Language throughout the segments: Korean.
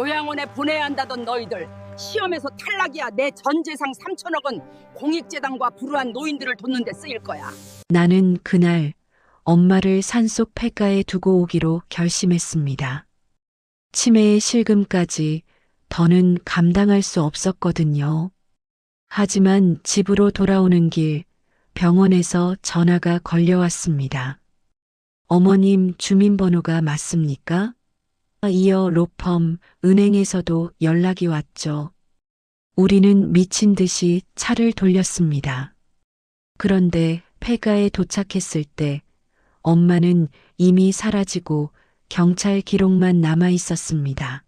요양원에 보내야 한다던 너희들 시험에서 탈락이야. 내 전 재산 3천억은 공익재단과 불우한 노인들을 돕는 데 쓰일 거야. 나는 그날 엄마를 산속 폐가에 두고 오기로 결심했습니다. 치매의 실금까지 더는 감당할 수 없었거든요. 하지만 집으로 돌아오는 길 병원에서 전화가 걸려왔습니다. 어머님 주민번호가 맞습니까? 이어 로펌, 은행에서도 연락이 왔죠. 우리는 미친 듯이 차를 돌렸습니다. 그런데 폐가에 도착했을 때 엄마는 이미 사라지고 경찰 기록만 남아 있었습니다.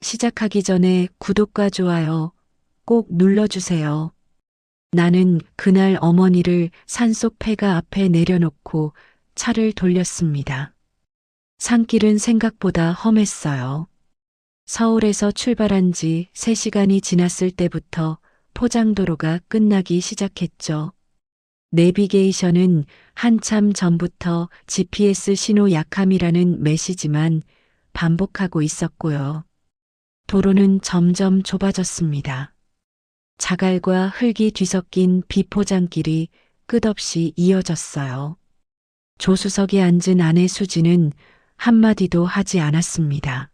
시작하기 전에 구독과 좋아요 꼭 눌러주세요. 나는 그날 어머니를 산속 폐가 앞에 내려놓고 차를 돌렸습니다. 산길은 생각보다 험했어요. 서울에서 출발한 지 3시간이 지났을 때부터 포장도로가 끝나기 시작했죠. 내비게이션은 한참 전부터 GPS 신호 약함이라는 메시지만 반복하고 있었고요. 도로는 점점 좁아졌습니다. 자갈과 흙이 뒤섞인 비포장길이 끝없이 이어졌어요. 조수석에 앉은 아내 수지는 한마디도 하지 않았습니다.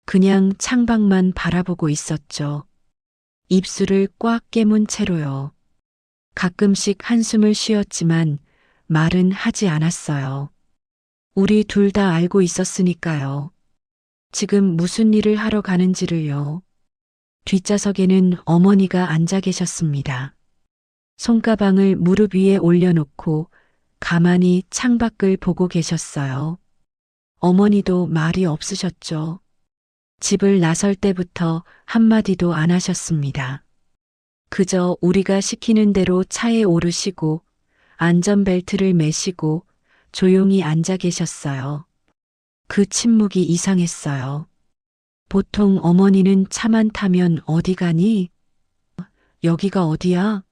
그냥 창밖만 바라보고 있었죠. 입술을 꽉 깨문 채로요. 가끔씩 한숨을 쉬었지만 말은 하지 않았어요. 우리 둘 다 알고 있었으니까요. 지금 무슨 일을 하러 가는지를요. 뒷좌석에는 어머니가 앉아 계셨습니다. 손가방을 무릎 위에 올려놓고 가만히 창밖을 보고 계셨어요. 어머니도 말이 없으셨죠. 집을 나설 때부터 한마디도 안 하셨습니다. 그저 우리가 시키는 대로 차에 오르시고 안전벨트를 매시고 조용히 앉아 계셨어요. 그 침묵이 이상했어요. 보통 어머니는 차만 타면 어디 가니? 여기가 어디야?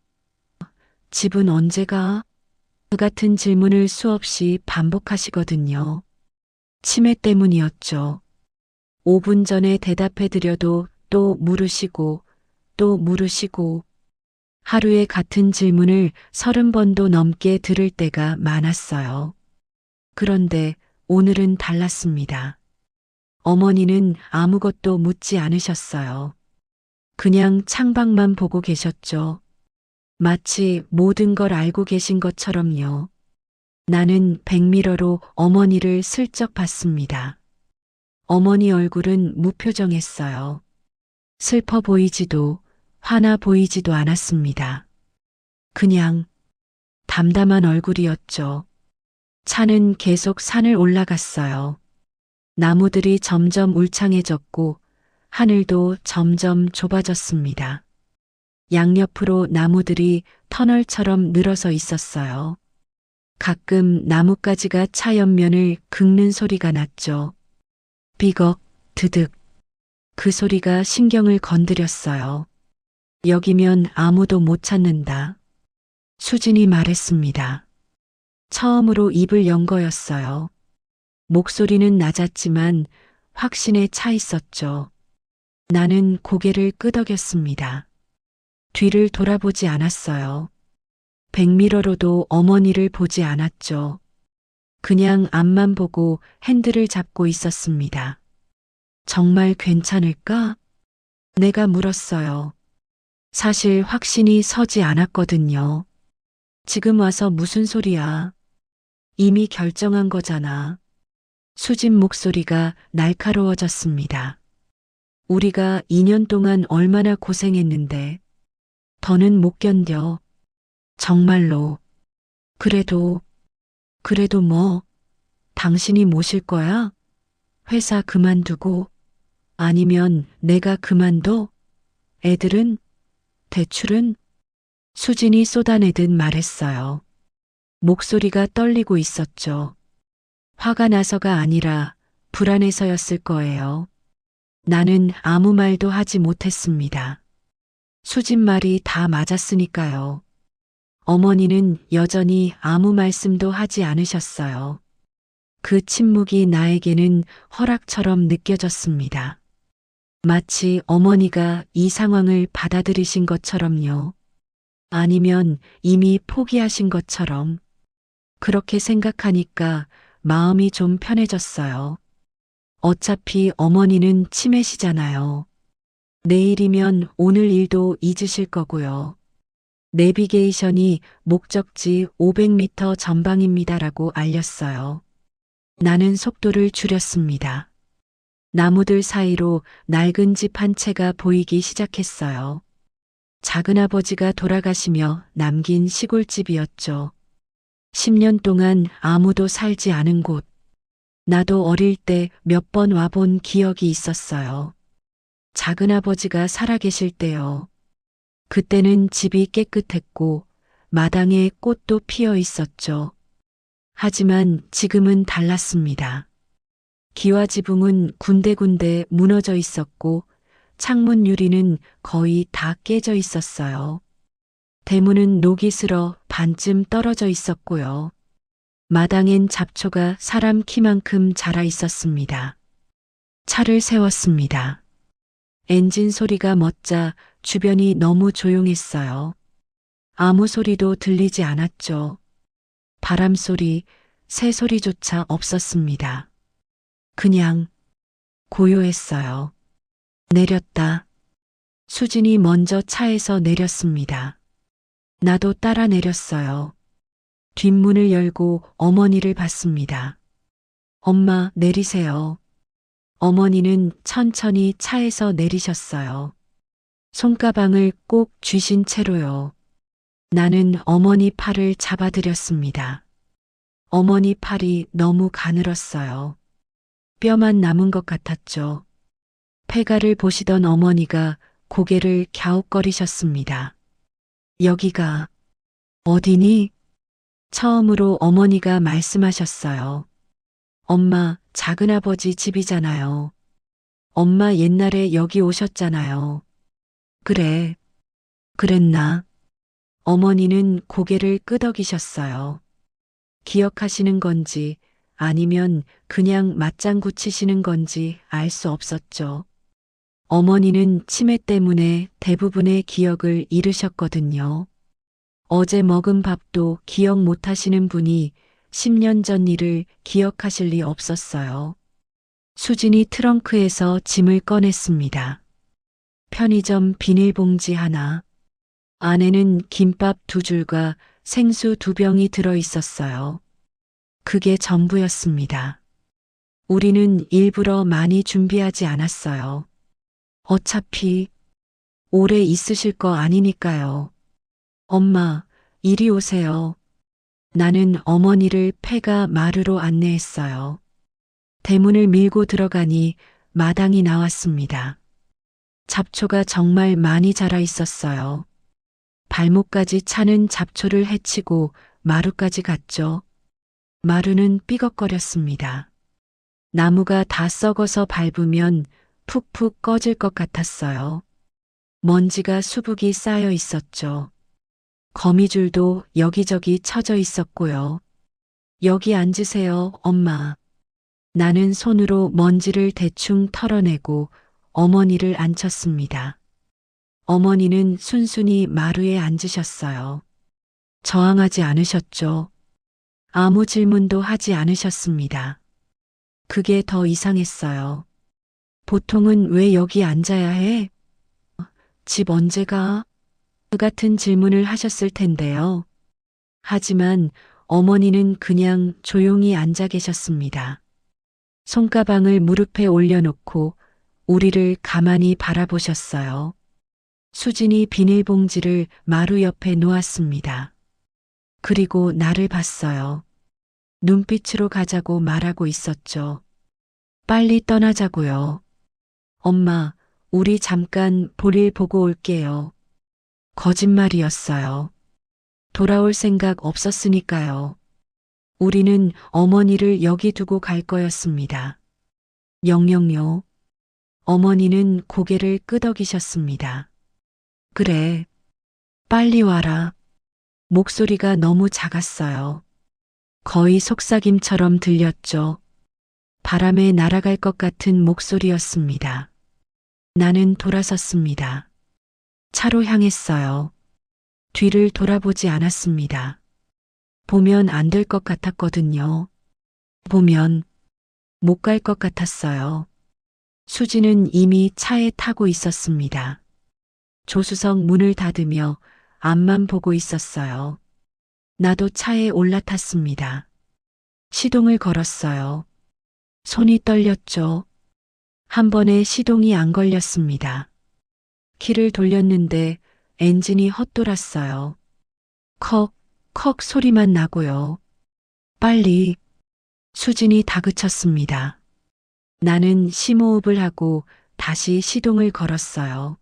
집은 언제 가? 그 같은 질문을 수없이 반복하시거든요. 치매 때문이었죠. 5분 전에 대답해드려도 또 물으시고 또 물으시고 하루에 같은 질문을 30번도 넘게 들을 때가 많았어요. 그런데 오늘은 달랐습니다. 어머니는 아무것도 묻지 않으셨어요. 그냥 창밖만 보고 계셨죠. 마치 모든 걸 알고 계신 것처럼요. 나는 백미러로 어머니를 슬쩍 봤습니다. 어머니 얼굴은 무표정했어요. 슬퍼 보이지도 화나 보이지도 않았습니다. 그냥 담담한 얼굴이었죠. 차는 계속 산을 올라갔어요. 나무들이 점점 울창해졌고 하늘도 점점 좁아졌습니다. 양옆으로 나무들이 터널처럼 늘어서 있었어요. 가끔 나뭇가지가 차 옆면을 긁는 소리가 났죠. 삐걱, 드득. 그 소리가 신경을 건드렸어요. 여기면 아무도 못 찾는다. 수진이 말했습니다. 처음으로 입을 연 거였어요. 목소리는 낮았지만 확신에 차 있었죠. 나는 고개를 끄덕였습니다. 뒤를 돌아보지 않았어요. 백미러로도 어머니를 보지 않았죠. 그냥 앞만 보고 핸들을 잡고 있었습니다. 정말 괜찮을까? 내가 물었어요. 사실 확신이 서지 않았거든요. 지금 와서 무슨 소리야? 이미 결정한 거잖아. 수진 목소리가 날카로워졌습니다. 우리가 2년 동안 얼마나 고생했는데 더는 못 견뎌. 정말로. 그래도 뭐, 당신이 모실 거야? 회사 그만두고 아니면 내가 그만둬? 애들은? 대출은? 수진이 쏟아내듯 말했어요. 목소리가 떨리고 있었죠. 화가 나서가 아니라 불안해서였을 거예요. 나는 아무 말도 하지 못했습니다. 수진 말이 다 맞았으니까요. 어머니는 여전히 아무 말씀도 하지 않으셨어요. 그 침묵이 나에게는 허락처럼 느껴졌습니다. 마치 어머니가 이 상황을 받아들이신 것처럼요. 아니면 이미 포기하신 것처럼. 그렇게 생각하니까 마음이 좀 편해졌어요. 어차피 어머니는 치매시잖아요. 내일이면 오늘 일도 잊으실 거고요. 내비게이션이 목적지 500m 전방입니다라고 알렸어요. 나는 속도를 줄였습니다. 나무들 사이로 낡은 집 한 채가 보이기 시작했어요. 작은아버지가 돌아가시며 남긴 시골집이었죠. 10년 동안 아무도 살지 않은 곳. 나도 어릴 때 몇 번 와본 기억이 있었어요. 작은아버지가 살아계실 때요. 그때는 집이 깨끗했고 마당에 꽃도 피어 있었죠. 하지만 지금은 달랐습니다. 기와 지붕은 군데군데 무너져 있었고 창문 유리는 거의 다 깨져 있었어요. 대문은 녹이 슬어 반쯤 떨어져 있었고요. 마당엔 잡초가 사람 키만큼 자라 있었습니다. 차를 세웠습니다. 엔진 소리가 멎자 주변이 너무 조용했어요. 아무 소리도 들리지 않았죠. 바람 소리, 새 소리조차 없었습니다. 그냥 고요했어요. 내렸다. 수진이 먼저 차에서 내렸습니다. 나도 따라 내렸어요. 뒷문을 열고 어머니를 봤습니다. 엄마, 내리세요. 어머니는 천천히 차에서 내리셨어요. 손가방을 꼭 쥐신 채로요. 나는 어머니 팔을 잡아드렸습니다. 어머니 팔이 너무 가늘었어요. 뼈만 남은 것 같았죠. 폐가를 보시던 어머니가 고개를 갸웃거리셨습니다. 여기가 어디니? 처음으로 어머니가 말씀하셨어요. 엄마, 작은아버지 집이잖아요. 엄마 옛날에 여기 오셨잖아요. 그래. 그랬나? 어머니는 고개를 끄덕이셨어요. 기억하시는 건지 아니면 그냥 맞장구 치시는 건지 알 수 없었죠. 어머니는 치매 때문에 대부분의 기억을 잃으셨거든요. 어제 먹은 밥도 기억 못 하시는 분이 10년 전 일을 기억하실 리 없었어요. 수진이 트렁크에서 짐을 꺼냈습니다. 편의점 비닐봉지 하나. 안에는 김밥 2줄과 생수 2병이 들어 있었어요. 그게 전부였습니다. 우리는 일부러 많이 준비하지 않았어요. 어차피 오래 있으실 거 아니니까요. 엄마, 이리 오세요. 나는 어머니를 폐가 마루로 안내했어요. 대문을 밀고 들어가니 마당이 나왔습니다. 잡초가 정말 많이 자라 있었어요. 발목까지 차는 잡초를 헤치고 마루까지 갔죠. 마루는 삐걱거렸습니다. 나무가 다 썩어서 밟으면 푹푹 꺼질 것 같았어요. 먼지가 수북이 쌓여 있었죠. 거미줄도 여기저기 쳐져 있었고요. 여기 앉으세요, 엄마. 나는 손으로 먼지를 대충 털어내고 어머니를 앉혔습니다. 어머니는 순순히 마루에 앉으셨어요. 저항하지 않으셨죠. 아무 질문도 하지 않으셨습니다. 그게 더 이상했어요. 보통은 왜 여기 앉아야 해? 집 언제 가? 그 같은 질문을 하셨을 텐데요. 하지만 어머니는 그냥 조용히 앉아 계셨습니다. 손가방을 무릎에 올려놓고 우리를 가만히 바라보셨어요. 수진이 비닐봉지를 마루 옆에 놓았습니다. 그리고 나를 봤어요. 눈빛으로 가자고 말하고 있었죠. 빨리 떠나자고요. 엄마, 우리 잠깐 볼일 보고 올게요. 거짓말이었어요. 돌아올 생각 없었으니까요. 우리는 어머니를 여기 두고 갈 거였습니다. 영영요. 어머니는 고개를 끄덕이셨습니다. 그래. 빨리 와라. 목소리가 너무 작았어요. 거의 속삭임처럼 들렸죠. 바람에 날아갈 것 같은 목소리였습니다. 나는 돌아섰습니다. 차로 향했어요. 뒤를 돌아보지 않았습니다. 보면 안 될 것 같았거든요. 보면 못 갈 것 같았어요. 수지는 이미 차에 타고 있었습니다. 조수석 문을 닫으며 앞만 보고 있었어요. 나도 차에 올라탔습니다. 시동을 걸었어요. 손이 떨렸죠. 한 번에 시동이 안 걸렸습니다. 키를 돌렸는데 엔진이 헛돌았어요. 컥 소리만 나고요. 빨리. 수진이 다그쳤습니다. 나는 심호흡을 하고 다시 시동을 걸었어요.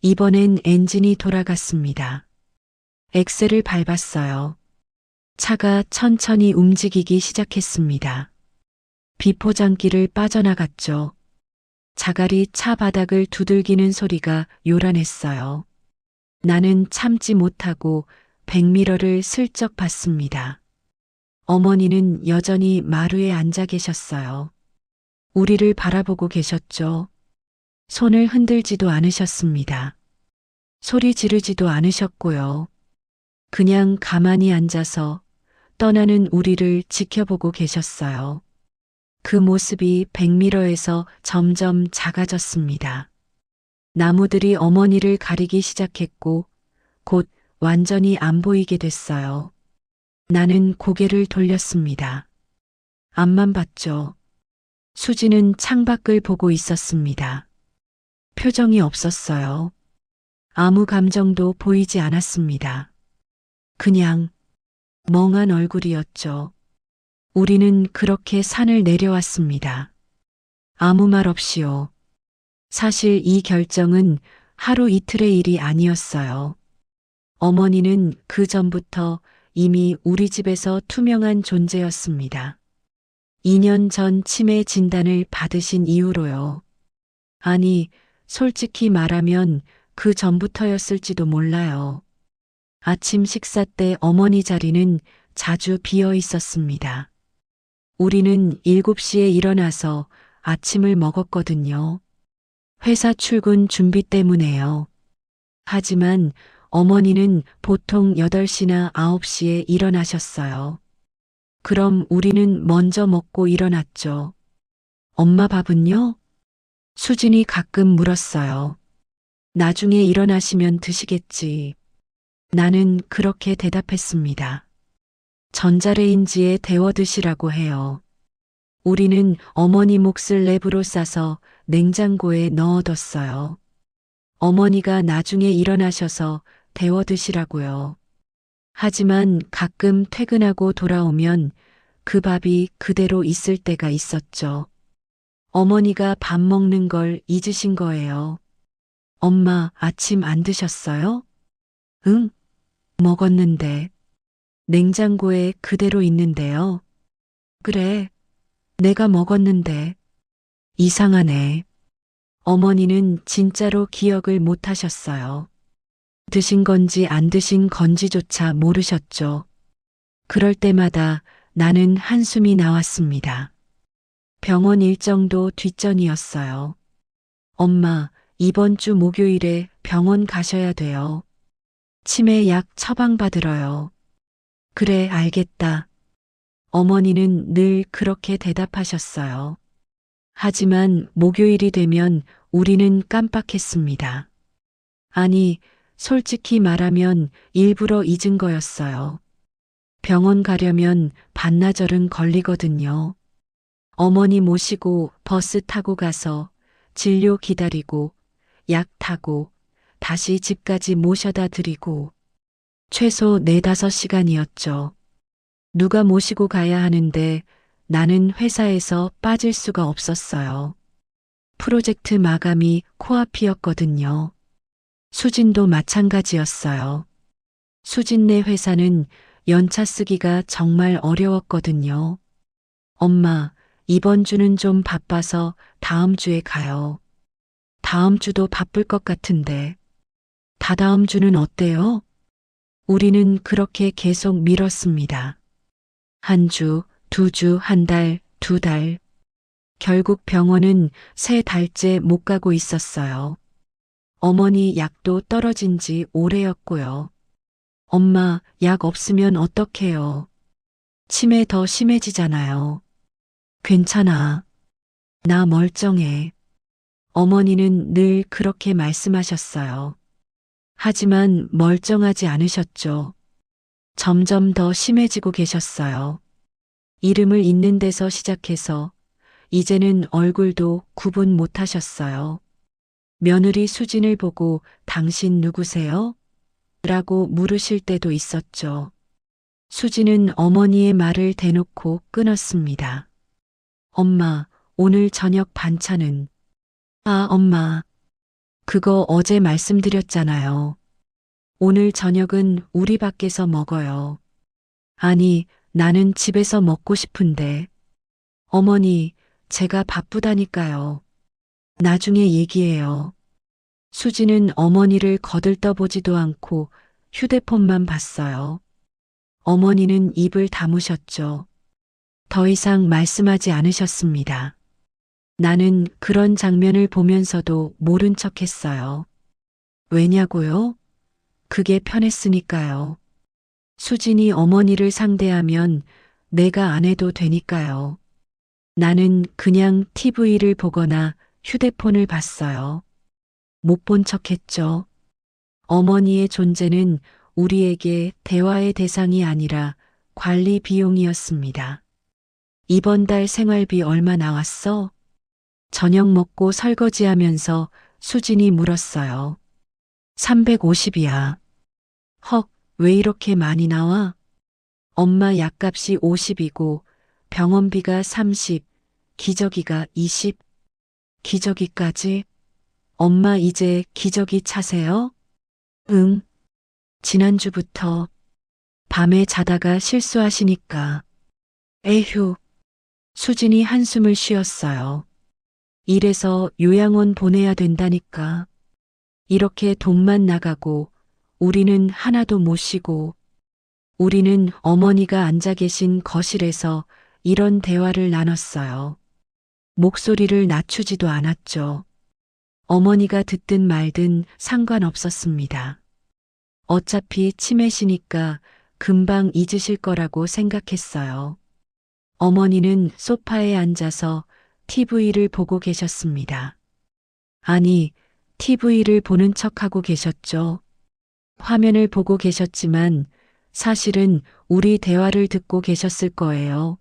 이번엔 엔진이 돌아갔습니다. 엑셀을 밟았어요. 차가 천천히 움직이기 시작했습니다. 비포장기를 빠져나갔죠. 자갈이 차 바닥을 두들기는 소리가 요란했어요. 나는 참지 못하고 백미러를 슬쩍 봤습니다. 어머니는 여전히 마루에 앉아 계셨어요. 우리를 바라보고 계셨죠. 손을 흔들지도 않으셨습니다. 소리 지르지도 않으셨고요. 그냥 가만히 앉아서 떠나는 우리를 지켜보고 계셨어요. 그 모습이 백미러에서 점점 작아졌습니다. 나무들이 어머니를 가리기 시작했고 곧 완전히 안 보이게 됐어요. 나는 고개를 돌렸습니다. 앞만 봤죠. 수지는 창밖을 보고 있었습니다. 표정이 없었어요. 아무 감정도 보이지 않았습니다. 그냥 멍한 얼굴이었죠. 우리는 그렇게 산을 내려왔습니다. 아무 말 없이요. 사실 이 결정은 하루 이틀의 일이 아니었어요. 어머니는 그 전부터 이미 우리 집에서 투명한 존재였습니다. 2년 전 치매 진단을 받으신 이후로요. 아니, 솔직히 말하면 그 전부터였을지도 몰라요. 아침 식사 때 어머니 자리는 자주 비어 있었습니다. 우리는 7시에 일어나서 아침을 먹었거든요. 회사 출근 준비 때문에요. 하지만 어머니는 보통 8시나 9시에 일어나셨어요. 그럼 우리는 먼저 먹고 일어났죠. 엄마 밥은요? 수진이 가끔 물었어요. 나중에 일어나시면 드시겠지. 나는 그렇게 대답했습니다. 전자레인지에 데워 드시라고 해요. 우리는 어머니 몫을 랩으로 싸서 냉장고에 넣어뒀어요. 어머니가 나중에 일어나셔서 데워 드시라고요. 하지만 가끔 퇴근하고 돌아오면 그 밥이 그대로 있을 때가 있었죠. 어머니가 밥 먹는 걸 잊으신 거예요. 엄마 아침 안 드셨어요? 응, 먹었는데. 냉장고에 그대로 있는데요. 그래, 내가 먹었는데. 이상하네. 어머니는 진짜로 기억을 못 하셨어요. 드신 건지 안 드신 건지조차 모르셨죠. 그럴 때마다 나는 한숨이 나왔습니다. 병원 일정도 뒷전이었어요. 엄마, 이번 주 목요일에 병원 가셔야 돼요. 치매 약 처방받으러요. 그래, 알겠다. 어머니는 늘 그렇게 대답하셨어요. 하지만 목요일이 되면 우리는 깜빡했습니다. 아니, 솔직히 말하면 일부러 잊은 거였어요. 병원 가려면 반나절은 걸리거든요. 어머니 모시고 버스 타고 가서 진료 기다리고 약 타고 다시 집까지 모셔다 드리고 최소 4~5시간이었죠. 누가 모시고 가야 하는데 나는 회사에서 빠질 수가 없었어요. 프로젝트 마감이 코앞이었거든요. 수진도 마찬가지였어요. 수진네 회사는 연차 쓰기가 정말 어려웠거든요. 엄마, 이번 주는 좀 바빠서 다음 주에 가요. 다음 주도 바쁠 것 같은데. 다다음 주는 어때요? 우리는 그렇게 계속 미뤘습니다. 한 주, 2주, 한 달, 2달. 결국 병원은 3달째 못 가고 있었어요. 어머니 약도 떨어진 지 오래였고요. 엄마, 약 없으면 어떡해요? 치매 더 심해지잖아요. 괜찮아. 나 멀쩡해. 어머니는 늘 그렇게 말씀하셨어요. 하지만 멀쩡하지 않으셨죠. 점점 더 심해지고 계셨어요. 이름을 잊는 데서 시작해서 이제는 얼굴도 구분 못 하셨어요. 며느리 수진을 보고 당신 누구세요? 라고 물으실 때도 있었죠. 수진은 어머니의 말을 대놓고 끊었습니다. 엄마, 오늘 저녁 반찬은? 아, 엄마. 그거 어제 말씀드렸잖아요. 오늘 저녁은 우리 밖에서 먹어요. 아니, 나는 집에서 먹고 싶은데. 어머니, 제가 바쁘다니까요. 나중에 얘기해요. 수지는 어머니를 거들떠보지도 않고 휴대폰만 봤어요. 어머니는 입을 다무셨죠. 더 이상 말씀하지 않으셨습니다. 나는 그런 장면을 보면서도 모른 척 했어요. 왜냐고요? 그게 편했으니까요. 수진이 어머니를 상대하면 내가 안 해도 되니까요. 나는 그냥 TV를 보거나 휴대폰을 봤어요. 못 본 척 했죠. 어머니의 존재는 우리에게 대화의 대상이 아니라 관리 비용이었습니다. 이번 달 생활비 얼마 나왔어? 저녁 먹고 설거지하면서 수진이 물었어요. 350이야. 헉, 왜 이렇게 많이 나와? 엄마 약값이 50이고 병원비가 30, 기저귀가 20. 기저귀까지? 엄마 이제 기저귀 차세요? 응. 지난주부터 밤에 자다가 실수하시니까. 에휴. 수진이 한숨을 쉬었어요. 이래서 요양원 보내야 된다니까. 이렇게 돈만 나가고 우리는 하나도 못 쉬고 우리는 어머니가 앉아 계신 거실에서 이런 대화를 나눴어요. 목소리를 낮추지도 않았죠. 어머니가 듣든 말든 상관없었습니다. 어차피 치매시니까 금방 잊으실 거라고 생각했어요. 어머니는 소파에 앉아서 TV를 보고 계셨습니다. 아니, TV를 보는 척하고 계셨죠. 화면을 보고 계셨지만 사실은 우리 대화를 듣고 계셨을 거예요.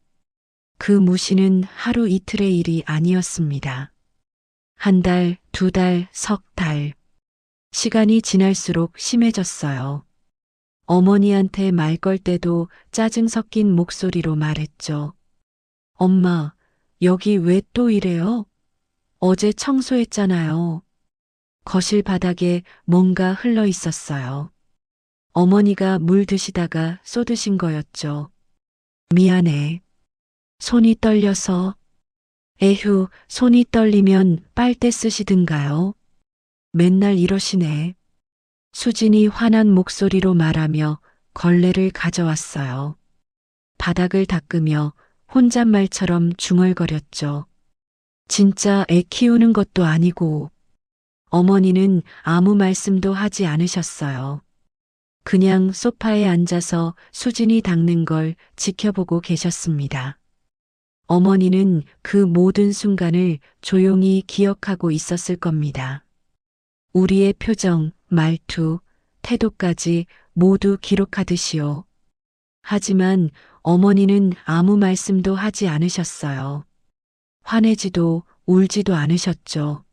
그 무시는 하루 이틀의 일이 아니었습니다. 1달, 2달, 석 달. 시간이 지날수록 심해졌어요. 어머니한테 말 걸 때도 짜증 섞인 목소리로 말했죠. 엄마, 여기 왜 또 이래요? 어제 청소했잖아요. 거실 바닥에 뭔가 흘러 있었어요. 어머니가 물 드시다가 쏟으신 거였죠. 미안해. 손이 떨려서. 에휴, 손이 떨리면 빨대 쓰시든가요. 맨날 이러시네. 수진이 화난 목소리로 말하며 걸레를 가져왔어요. 바닥을 닦으며 혼잣말처럼 중얼거렸죠. 진짜 애 키우는 것도 아니고. 어머니는 아무 말씀도 하지 않으셨어요. 그냥 소파에 앉아서 수진이 닦는 걸 지켜보고 계셨습니다. 어머니는 그 모든 순간을 조용히 기억하고 있었을 겁니다. 우리의 표정, 말투, 태도까지 모두 기록하듯이요. 하지만 어머니는 아무 말씀도 하지 않으셨어요. 화내지도 울지도 않으셨죠.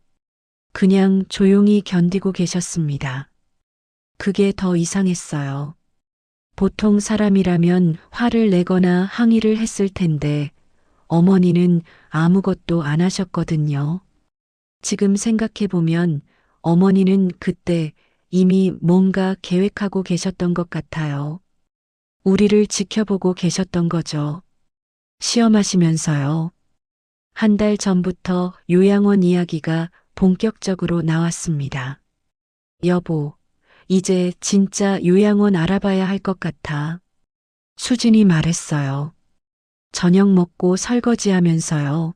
그냥 조용히 견디고 계셨습니다. 그게 더 이상했어요. 보통 사람이라면 화를 내거나 항의를 했을 텐데 어머니는 아무것도 안 하셨거든요. 지금 생각해보면 어머니는 그때 이미 뭔가 계획하고 계셨던 것 같아요. 우리를 지켜보고 계셨던 거죠. 시험하시면서요. 1달 전부터 요양원 이야기가 본격적으로 나왔습니다. 여보, 이제 진짜 요양원 알아봐야 할 것 같아. 수진이 말했어요. 저녁 먹고 설거지하면서요.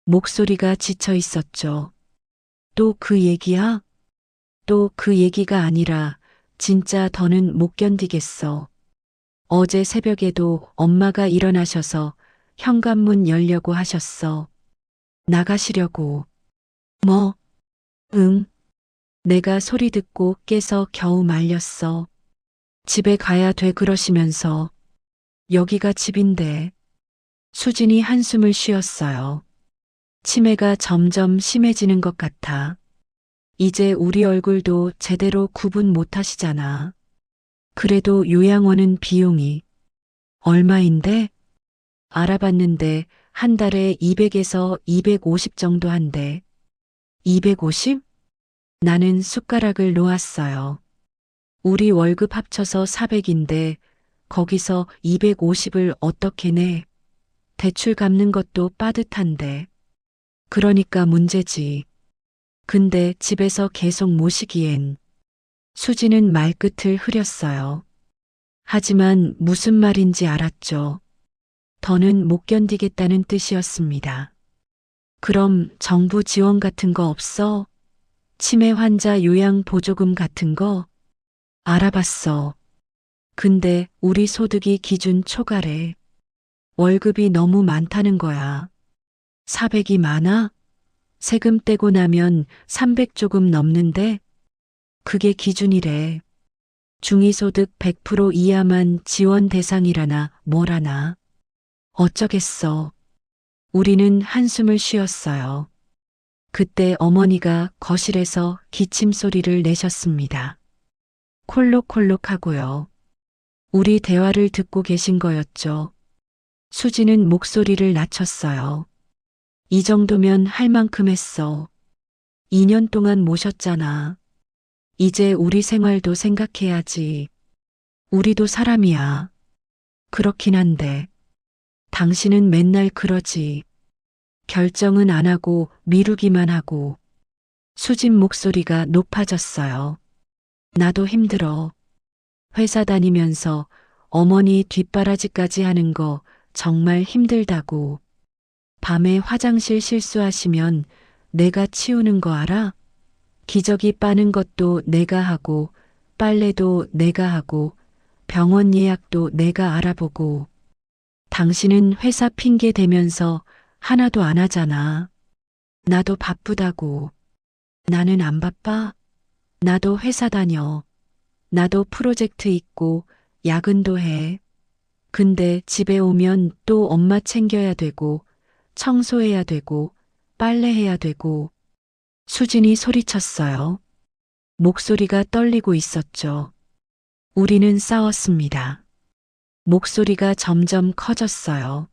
목소리가 지쳐 있었죠. 또 그 얘기야? 또 그 얘기가 아니라 진짜 더는 못 견디겠어. 어제 새벽에도 엄마가 일어나셔서 현관문 열려고 하셨어. 나가시려고. 뭐? 응. 내가 소리 듣고 깨서 겨우 말렸어. 집에 가야 돼 그러시면서. 여기가 집인데. 수진이 한숨을 쉬었어요. 치매가 점점 심해지는 것 같아. 이제 우리 얼굴도 제대로 구분 못 하시잖아. 그래도 요양원은 비용이 얼마인데? 알아봤는데 한 달에 200에서 250 정도 한대. 250? 나는 숟가락을 놓았어요. 우리 월급 합쳐서 400인데 거기서 250을 어떻게 내? 대출 갚는 것도 빠듯한데. 그러니까 문제지. 근데 집에서 계속 모시기엔. 수지는 말끝을 흐렸어요. 하지만 무슨 말인지 알았죠. 더는 못 견디겠다는 뜻이었습니다. 그럼 정부 지원 같은 거 없어? 치매 환자 요양 보조금 같은 거? 알아봤어. 근데 우리 소득이 기준 초과래. 월급이 너무 많다는 거야. 400이 많아? 세금 떼고 나면 300 조금 넘는데? 그게 기준이래. 중위소득 100% 이하만 지원 대상이라나 뭐라나. 어쩌겠어. 우리는 한숨을 쉬었어요. 그때 어머니가 거실에서 기침 소리를 내셨습니다. 콜록콜록하고요. 우리 대화를 듣고 계신 거였죠. 수지는 목소리를 낮췄어요. 이 정도면 할 만큼 했어. 2년 동안 모셨잖아. 이제 우리 생활도 생각해야지. 우리도 사람이야. 그렇긴 한데. 당신은 맨날 그러지. 결정은 안 하고 미루기만 하고. 수진 목소리가 높아졌어요. 나도 힘들어. 회사 다니면서 어머니 뒷바라지까지 하는 거 정말 힘들다고. 밤에 화장실 실수하시면 내가 치우는 거 알아? 기저귀 빠는 것도 내가 하고, 빨래도 내가 하고, 병원 예약도 내가 알아보고. 당신은 회사 핑계 대면서 하나도 안 하잖아. 나도 바쁘다고. 나는 안 바빠? 나도 회사 다녀. 나도 프로젝트 있고 야근도 해. 근데 집에 오면 또 엄마 챙겨야 되고, 청소해야 되고, 빨래해야 되고. 수진이 소리쳤어요. 목소리가 떨리고 있었죠. 우리는 싸웠습니다. 목소리가 점점 커졌어요.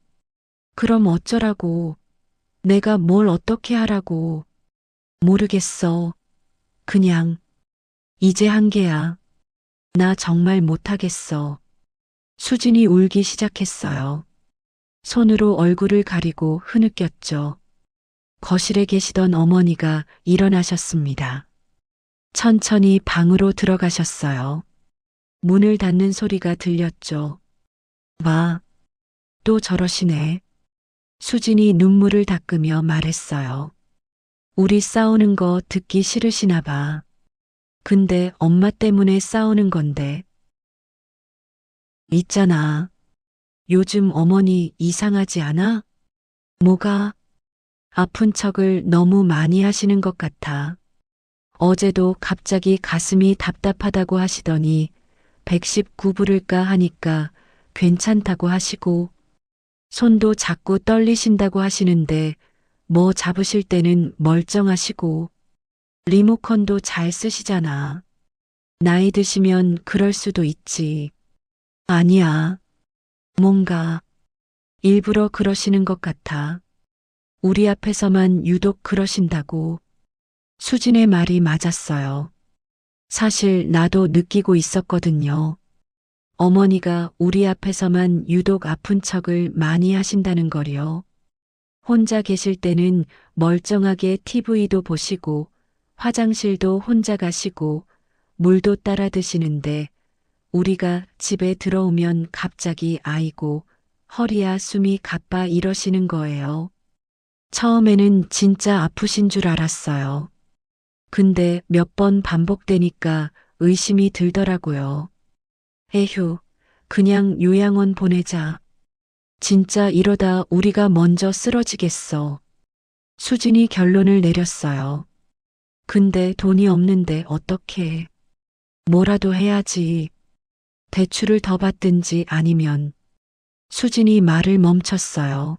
그럼 어쩌라고. 내가 뭘 어떻게 하라고. 모르겠어. 그냥. 이제 한계야. 나 정말 못하겠어. 수진이 울기 시작했어요. 손으로 얼굴을 가리고 흐느꼈죠. 거실에 계시던 어머니가 일어나셨습니다. 천천히 방으로 들어가셨어요. 문을 닫는 소리가 들렸죠. 마, 또 저러시네. 수진이 눈물을 닦으며 말했어요. 우리 싸우는 거 듣기 싫으시나 봐. 근데 엄마 때문에 싸우는 건데. 있잖아. 요즘 어머니 이상하지 않아? 뭐가? 아픈 척을 너무 많이 하시는 것 같아. 어제도 갑자기 가슴이 답답하다고 하시더니 119 부를까 하니까 괜찮다고 하시고, 손도 자꾸 떨리신다고 하시는데 뭐 잡으실 때는 멀쩡하시고, 리모컨도 잘 쓰시잖아. 나이 드시면 그럴 수도 있지. 아니야. 뭔가 일부러 그러시는 것 같아. 우리 앞에서만 유독 그러신다고. 수진의 말이 맞았어요. 사실 나도 느끼고 있었거든요. 어머니가 우리 앞에서만 유독 아픈 척을 많이 하신다는 거요. 혼자 계실 때는 멀쩡하게 TV도 보시고, 화장실도 혼자 가시고, 물도 따라 드시는데, 우리가 집에 들어오면 갑자기 아이고, 허리야 숨이 가빠 이러시는 거예요. 처음에는 진짜 아프신 줄 알았어요. 근데 몇 번 반복되니까 의심이 들더라고요. 에휴, 그냥 요양원 보내자. 진짜 이러다 우리가 먼저 쓰러지겠어. 수진이 결론을 내렸어요. 근데 돈이 없는데 어떡해. 뭐라도 해야지. 대출을 더 받든지 아니면. 수진이 말을 멈췄어요.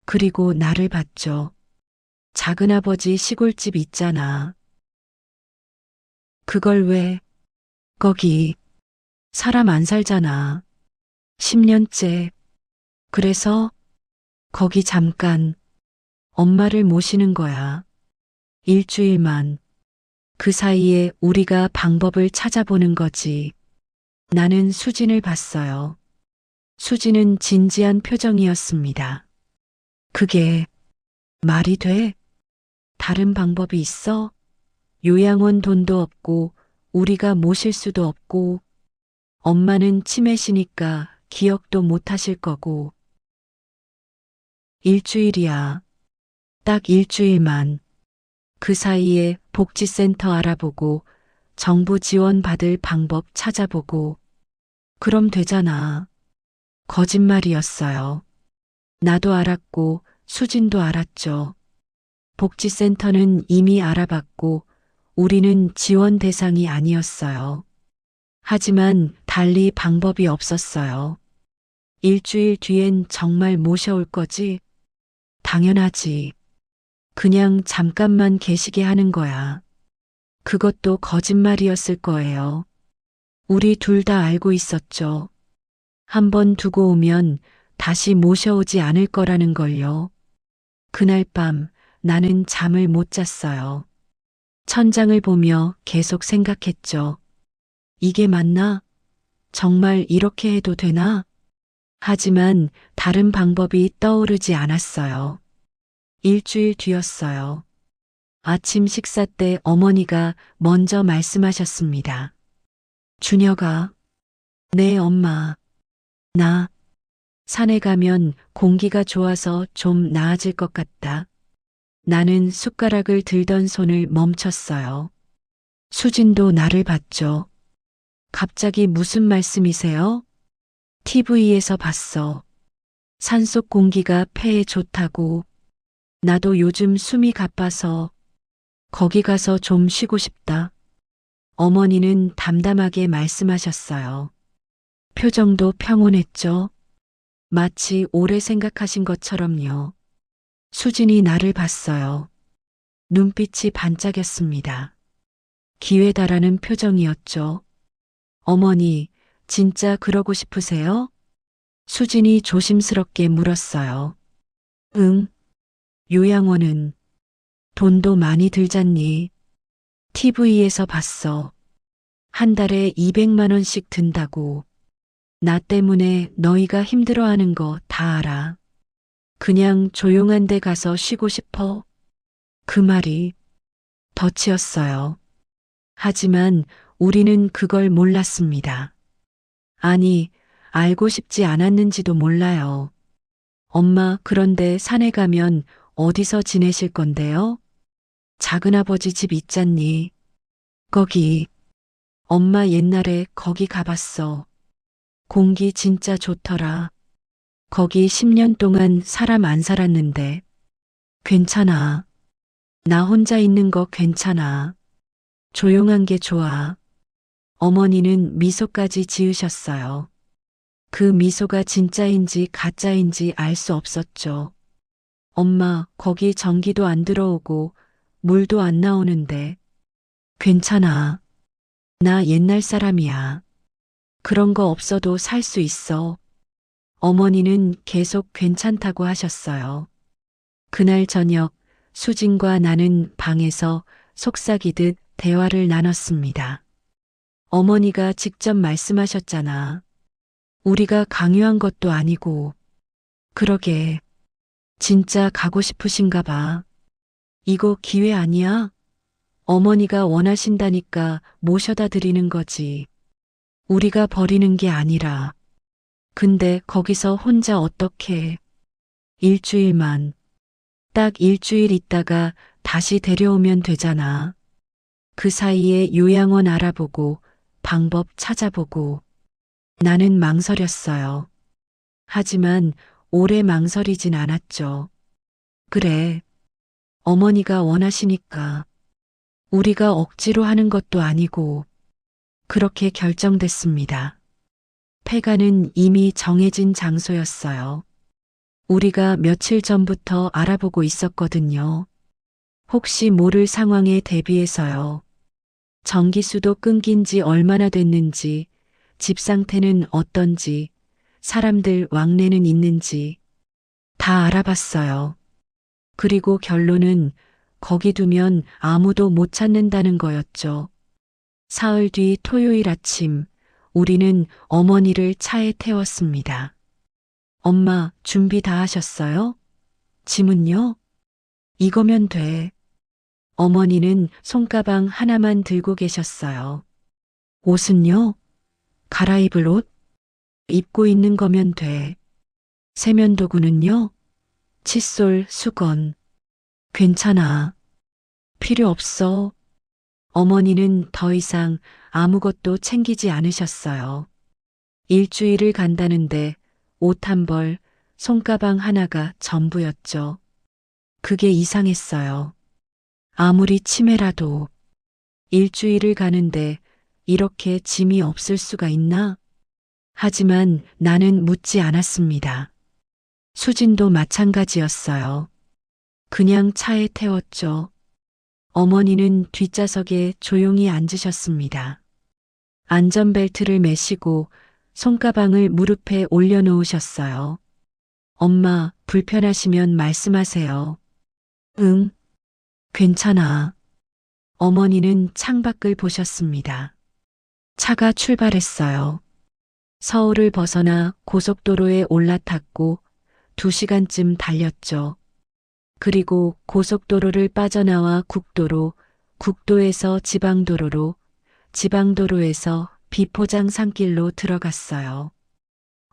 그리고 나를 봤죠. 작은아버지 시골집 있잖아. 그걸 왜? 거기 사람 안 살잖아. 10년째. 그래서 거기 잠깐 엄마를 모시는 거야. 일주일만. 그 사이에 우리가 방법을 찾아보는 거지. 나는 수진을 봤어요. 수진은 진지한 표정이었습니다. 그게 말이 돼? 다른 방법이 있어? 요양원 돈도 없고 우리가 모실 수도 없고 엄마는 치매시니까 기억도 못 하실 거고. 일주일이야. 딱 일주일만. 그 사이에 복지센터 알아보고 정부 지원 받을 방법 찾아보고 그럼 되잖아. 거짓말이었어요. 나도 알았고 수진도 알았죠. 복지센터는 이미 알아봤고 우리는 지원 대상이 아니었어요. 하지만 달리 방법이 없었어요. 일주일 뒤엔 정말 모셔올 거지? 당연하지. 그냥 잠깐만 계시게 하는 거야. 그것도 거짓말이었을 거예요. 우리 둘 다 알고 있었죠. 한번 두고 오면 다시 모셔오지 않을 거라는 걸요. 그날 밤 나는 잠을 못 잤어요. 천장을 보며 계속 생각했죠. 이게 맞나? 정말 이렇게 해도 되나? 하지만 다른 방법이 떠오르지 않았어요. 일주일 뒤였어요. 아침 식사 때 어머니가 먼저 말씀하셨습니다. 준혁아, 네 엄마. 나 산에 가면 공기가 좋아서 좀 나아질 것 같다. 나는 숟가락을 들던 손을 멈췄어요. 수진도 나를 봤죠. 갑자기 무슨 말씀이세요? TV에서 봤어. 산속 공기가 폐에 좋다고. 나도 요즘 숨이 가빠서 거기 가서 좀 쉬고 싶다. 어머니는 담담하게 말씀하셨어요. 표정도 평온했죠. 마치 오래 생각하신 것처럼요. 수진이 나를 봤어요. 눈빛이 반짝였습니다. 기회다라는 표정이었죠. 어머니, 진짜 그러고 싶으세요? 수진이 조심스럽게 물었어요. 응. 요양원은 돈도 많이 들잖니. TV에서 봤어. 한 달에 200만 원씩 든다고. 나 때문에 너희가 힘들어하는 거 다 알아. 그냥 조용한 데 가서 쉬고 싶어. 그 말이 덫이었어요. 하지만 우리는 그걸 몰랐습니다. 아니, 알고 싶지 않았는지도 몰라요. 엄마, 그런데 산에 가면 어디서 지내실 건데요? 작은아버지 집 있잖니. 거기. 엄마 옛날에 거기 가봤어. 공기 진짜 좋더라. 거기 10년 동안 사람 안 살았는데. 괜찮아. 나 혼자 있는 거 괜찮아. 조용한 게 좋아. 어머니는 미소까지 지으셨어요. 그 미소가 진짜인지 가짜인지 알 수 없었죠. 엄마, 거기 전기도 안 들어오고 물도 안 나오는데. 괜찮아. 나 옛날 사람이야. 그런 거 없어도 살 수 있어. 어머니는 계속 괜찮다고 하셨어요. 그날 저녁 수진과 나는 방에서 속삭이듯 대화를 나눴습니다. 어머니가 직접 말씀하셨잖아. 우리가 강요한 것도 아니고. 그러게. 진짜 가고 싶으신가 봐. 이거 기회 아니야? 어머니가 원하신다니까 모셔다 드리는 거지. 우리가 버리는 게 아니라. 근데 거기서 혼자 어떻게. 일주일만. 딱 일주일 있다가 다시 데려오면 되잖아. 그 사이에 요양원 알아보고 방법 찾아보고. 나는 망설였어요. 하지만 오래 망설이진 않았죠. 그래. 어머니가 원하시니까. 우리가 억지로 하는 것도 아니고. 그렇게 결정됐습니다. 폐가는 이미 정해진 장소였어요. 우리가 며칠 전부터 알아보고 있었거든요. 혹시 모를 상황에 대비해서요. 전기수도 끊긴 지 얼마나 됐는지, 집 상태는 어떤지, 사람들 왕래는 있는지 다 알아봤어요. 그리고 결론은 거기 두면 아무도 못 찾는다는 거였죠. 사흘 뒤 토요일 아침, 우리는 어머니를 차에 태웠습니다. 엄마, 준비 다 하셨어요? 짐은요? 이거면 돼. 어머니는 손가방 하나만 들고 계셨어요. 옷은요? 갈아입을 옷? 입고 있는 거면 돼. 세면도구는요? 칫솔, 수건. 괜찮아. 필요 없어. 어머니는 더 이상 아무것도 챙기지 않으셨어요. 일주일을 간다는데 옷 한 벌, 손가방 하나가 전부였죠. 그게 이상했어요. 아무리 치매라도 일주일을 가는데 이렇게 짐이 없을 수가 있나? 하지만 나는 묻지 않았습니다. 수진도 마찬가지였어요. 그냥 차에 태웠죠. 어머니는 뒷좌석에 조용히 앉으셨습니다. 안전벨트를 매시고 손가방을 무릎에 올려놓으셨어요. 엄마, 불편하시면 말씀하세요. 응, 괜찮아. 어머니는 창밖을 보셨습니다. 차가 출발했어요. 서울을 벗어나 고속도로에 올라탔고 2시간쯤 달렸죠. 그리고 고속도로를 빠져나와 국도로, 국도에서 지방도로로, 지방도로에서 비포장 산길로 들어갔어요.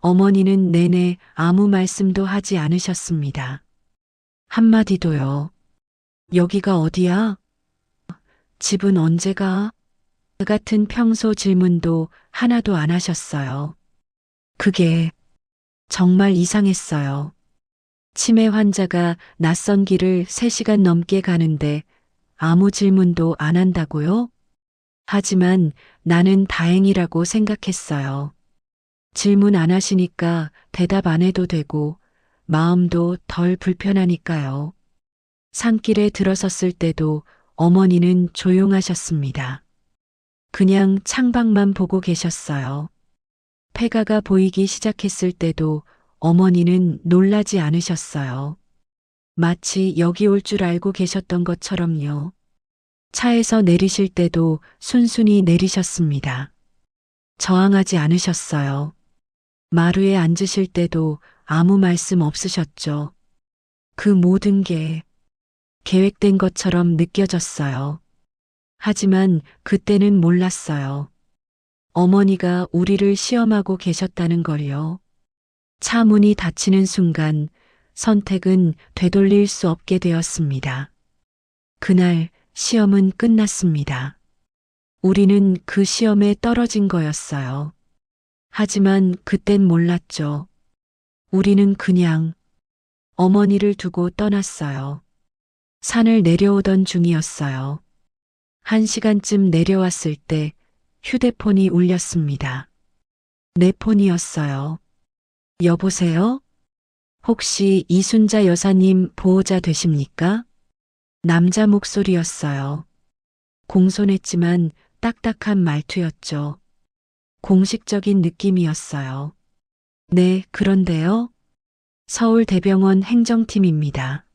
어머니는 내내 아무 말씀도 하지 않으셨습니다. 한마디도요. 여기가 어디야? 집은 언제 가? 그 같은 평소 질문도 하나도 안 하셨어요. 그게 정말 이상했어요. 치매 환자가 낯선 길을 3시간 넘게 가는데 아무 질문도 안 한다고요? 하지만 나는 다행이라고 생각했어요. 질문 안 하시니까 대답 안 해도 되고 마음도 덜 불편하니까요. 산길에 들어섰을 때도 어머니는 조용하셨습니다. 그냥 창밖만 보고 계셨어요. 폐가가 보이기 시작했을 때도 어머니는 놀라지 않으셨어요. 마치 여기 올 줄 알고 계셨던 것처럼요. 차에서 내리실 때도 순순히 내리셨습니다. 저항하지 않으셨어요. 마루에 앉으실 때도 아무 말씀 없으셨죠. 그 모든 게 계획된 것처럼 느껴졌어요. 하지만 그때는 몰랐어요. 어머니가 우리를 시험하고 계셨다는 걸요. 차 문이 닫히는 순간 선택은 되돌릴 수 없게 되었습니다. 그날 시험은 끝났습니다. 우리는 그 시험에 떨어진 거였어요. 하지만 그땐 몰랐죠. 우리는 그냥 어머니를 두고 떠났어요. 산을 내려오던 중이었어요. 1시간쯤 내려왔을 때 휴대폰이 울렸습니다. 내 폰이었어요. 여보세요? 혹시 이순자 여사님 보호자 되십니까? 남자 목소리였어요. 공손했지만 딱딱한 말투였죠. 공식적인 느낌이었어요. 네, 그런데요. 서울대병원 행정팀입니다.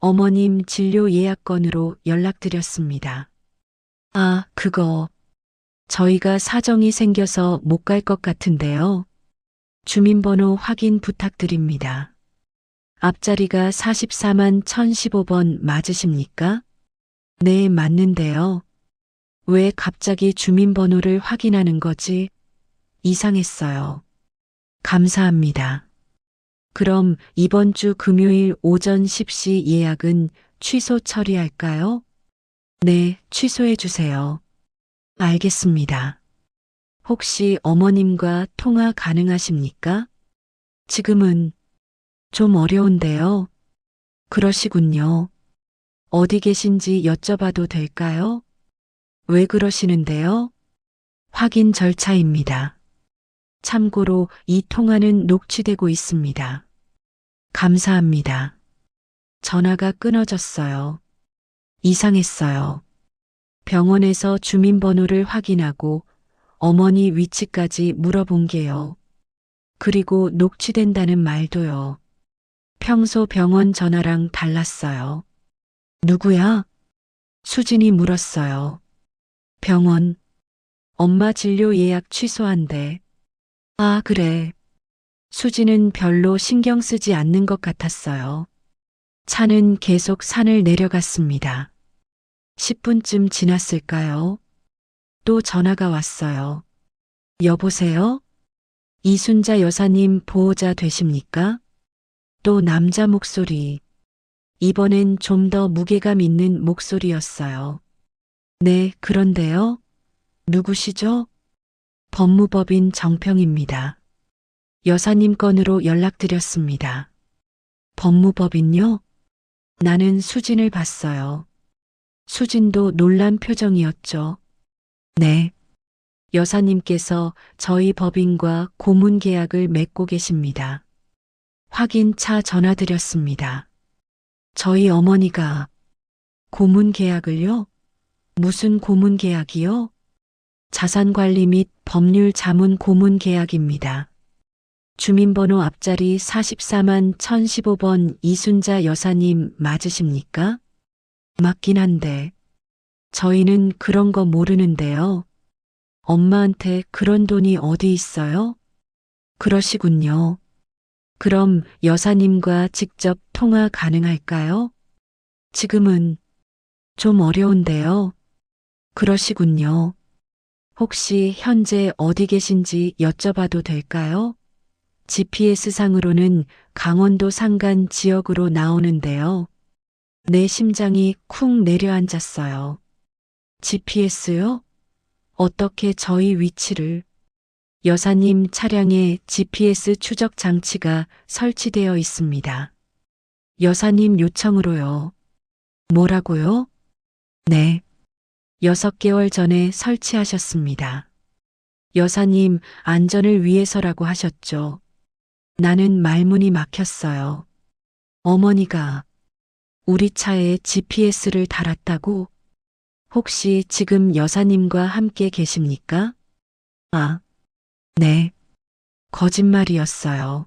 어머님 진료 예약건으로 연락드렸습니다. 아, 그거. 저희가 사정이 생겨서 못 갈 것 같은데요. 주민번호 확인 부탁드립니다. 앞자리가 44만 1015번 맞으십니까? 네, 맞는데요. 왜 갑자기 주민번호를 확인하는 거지? 이상했어요. 감사합니다. 그럼 이번 주 금요일 오전 10시 예약은 취소 처리할까요? 네, 취소해 주세요. 알겠습니다. 혹시 어머님과 통화 가능하십니까? 지금은 좀 어려운데요. 그러시군요. 어디 계신지 여쭤봐도 될까요? 왜 그러시는데요? 확인 절차입니다. 참고로 이 통화는 녹취되고 있습니다. 감사합니다. 전화가 끊어졌어요. 이상했어요. 병원에서 주민번호를 확인하고 어머니 위치까지 물어본 게요. 그리고 녹취된다는 말도요. 평소 병원 전화랑 달랐어요. 누구야? 수진이 물었어요. 병원. 엄마 진료 예약 취소한대. 아, 그래. 수진은 별로 신경 쓰지 않는 것 같았어요. 차는 계속 산을 내려갔습니다. 10분쯤 지났을까요? 또 전화가 왔어요. 여보세요? 이순자 여사님 보호자 되십니까? 또 남자 목소리. 이번엔 좀 더 무게감 있는 목소리였어요. 네, 그런데요. 누구시죠? 법무법인 정평입니다. 여사님 건으로 연락드렸습니다. 법무법인요? 나는 수진을 봤어요. 수진도 놀란 표정이었죠. 네. 여사님께서 저희 법인과 고문 계약을 맺고 계십니다. 확인차 전화드렸습니다. 저희 어머니가 고문 계약을요? 무슨 고문 계약이요? 자산관리 및 법률 자문 고문 계약입니다. 주민번호 앞자리 44만 1015번 이순자 여사님 맞으십니까? 맞긴 한데 저희는 그런 거 모르는데요. 엄마한테 그런 돈이 어디 있어요? 그러시군요. 그럼 여사님과 직접 통화 가능할까요? 지금은 좀 어려운데요. 그러시군요. 혹시 현재 어디 계신지 여쭤봐도 될까요? GPS상으로는 강원도 산간 지역으로 나오는데요. 내 심장이 쿵 내려앉았어요. GPS요? 어떻게 저희 위치를? 여사님 차량에 GPS 추적 장치가 설치되어 있습니다. 여사님 요청으로요. 뭐라고요? 네. 6개월 전에 설치하셨습니다. 여사님 안전을 위해서라고 하셨죠. 나는 말문이 막혔어요. 어머니가 우리 차에 GPS를 달았다고? 혹시 지금 여사님과 함께 계십니까? 아, 네. 거짓말이었어요.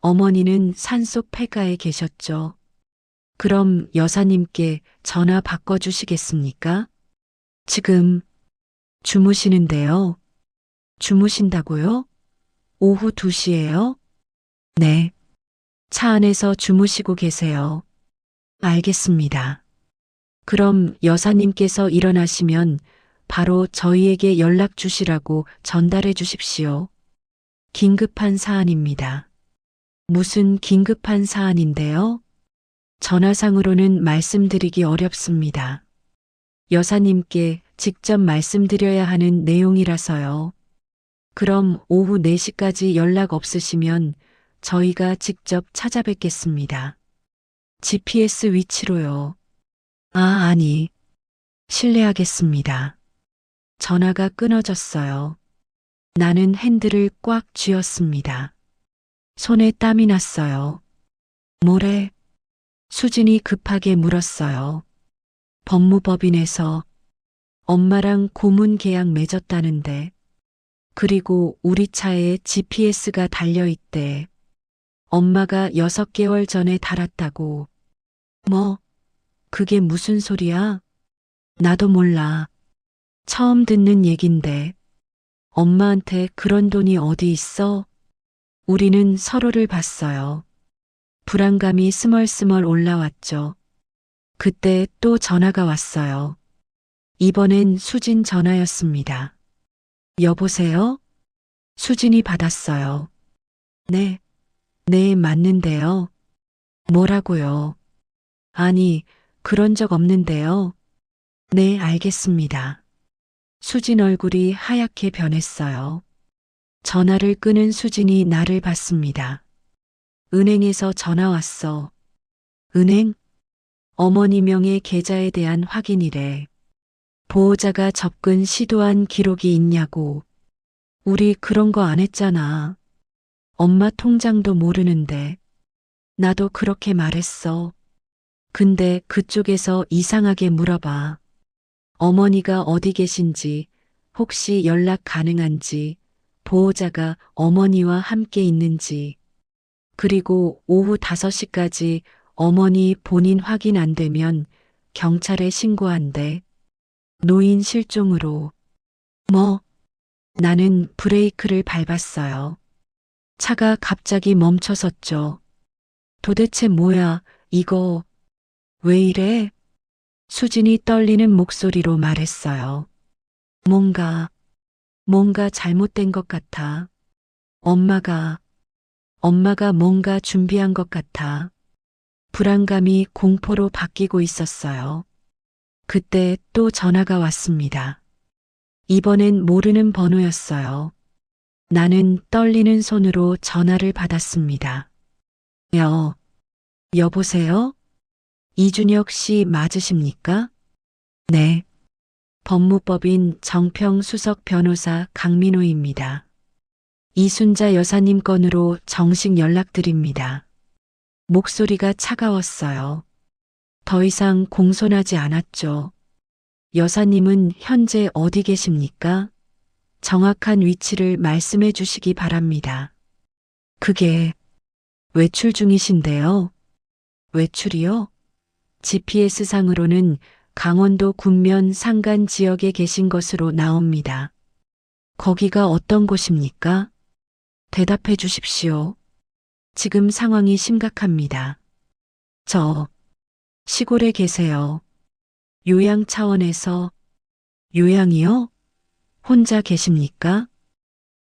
어머니는 산속 폐가에 계셨죠. 그럼 여사님께 전화 바꿔주시겠습니까? 지금 주무시는데요. 주무신다고요? 오후 2시에요? 네. 차 안에서 주무시고 계세요. 알겠습니다. 그럼 여사님께서 일어나시면 바로 저희에게 연락 주시라고 전달해 주십시오. 긴급한 사안입니다. 무슨 긴급한 사안인데요? 전화상으로는 말씀드리기 어렵습니다. 여사님께 직접 말씀드려야 하는 내용이라서요. 그럼 오후 4시까지 연락 없으시면 저희가 직접 찾아뵙겠습니다. GPS 위치로요. 아, 아니. 실례하겠습니다. 전화가 끊어졌어요. 나는 핸들을 꽉 쥐었습니다. 손에 땀이 났어요. 뭐래? 수진이 급하게 물었어요. 법무법인에서 엄마랑 고문 계약 맺었다는데, 그리고 우리 차에 GPS가 달려있대. 엄마가 6개월 전에 달았다고. 뭐? 그게 무슨 소리야? 나도 몰라. 처음 듣는 얘긴데. 엄마한테 그런 돈이 어디 있어? 우리는 서로를 봤어요. 불안감이 스멀스멀 올라왔죠. 그때 또 전화가 왔어요. 이번엔 수진 전화였습니다. 여보세요? 수진이 받았어요. 네. 네, 맞는데요. 뭐라고요? 아니, 그런 적 없는데요. 네, 알겠습니다. 수진 얼굴이 하얗게 변했어요. 전화를 끄는 수진이 나를 봤습니다. 은행에서 전화 왔어. 은행? 어머니 명의 계좌에 대한 확인이래. 보호자가 접근 시도한 기록이 있냐고. 우리 그런 거 안 했잖아. 엄마 통장도 모르는데. 나도 그렇게 말했어. 근데 그쪽에서 이상하게 물어봐. 어머니가 어디 계신지, 혹시 연락 가능한지, 보호자가 어머니와 함께 있는지, 그리고 오후 5시까지 어머니 본인 확인 안 되면 경찰에 신고한대. 노인 실종으로. 뭐? 나는 브레이크를 밟았어요. 차가 갑자기 멈춰섰죠. 도대체 뭐야, 이거. 왜 이래? 수진이 떨리는 목소리로 말했어요. 뭔가 잘못된 것 같아. 엄마가 뭔가 준비한 것 같아. 불안감이 공포로 바뀌고 있었어요. 그때 또 전화가 왔습니다. 이번엔 모르는 번호였어요. 나는 떨리는 손으로 전화를 받았습니다. 여보세요? 이준혁 씨 맞으십니까? 네. 법무법인 정평수석 변호사 강민호입니다. 이순자 여사님 건으로 정식 연락드립니다. 목소리가 차가웠어요. 더 이상 공손하지 않았죠. 여사님은 현재 어디 계십니까? 정확한 위치를 말씀해 주시기 바랍니다. 그게 외출 중이신데요. 외출이요? GPS상으로는 강원도 군면 산간 지역에 계신 것으로 나옵니다. 거기가 어떤 곳입니까? 대답해 주십시오. 지금 상황이 심각합니다. 저 시골에 계세요. 요양 차원에서. 요양이요? 혼자 계십니까?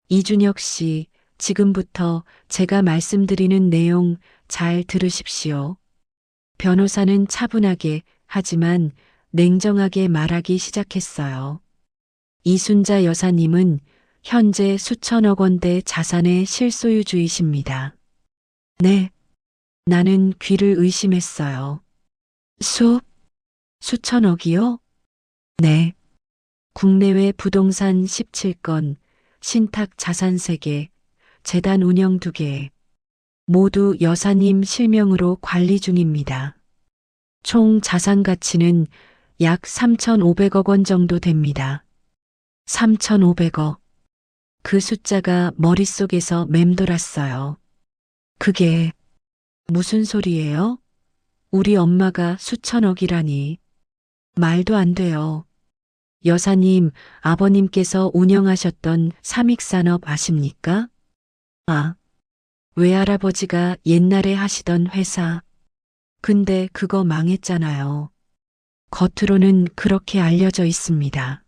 이준혁 씨, 지금부터 제가 말씀드리는 내용 잘 들으십시오. 변호사는 차분하게 하지만 냉정하게 말하기 시작했어요. 이순자 여사님은 현재 수천억 원대 자산의 실소유주이십니다. 네. 나는 귀를 의심했어요. 수천억이요? 네. 국내외 부동산 17건, 신탁 자산 3개, 재단 운영 2개, 모두 여사님 실명으로 관리 중입니다. 총 자산 가치는 약 3,500억 원 정도 됩니다. 3,500억. 그 숫자가 머릿속에서 맴돌았어요. 그게 무슨 소리예요? 우리 엄마가 수천억이라니. 말도 안 돼요. 여사님, 아버님께서 운영하셨던 삼익산업 아십니까? 아, 외할아버지가 옛날에 하시던 회사. 근데 그거 망했잖아요. 겉으로는 그렇게 알려져 있습니다.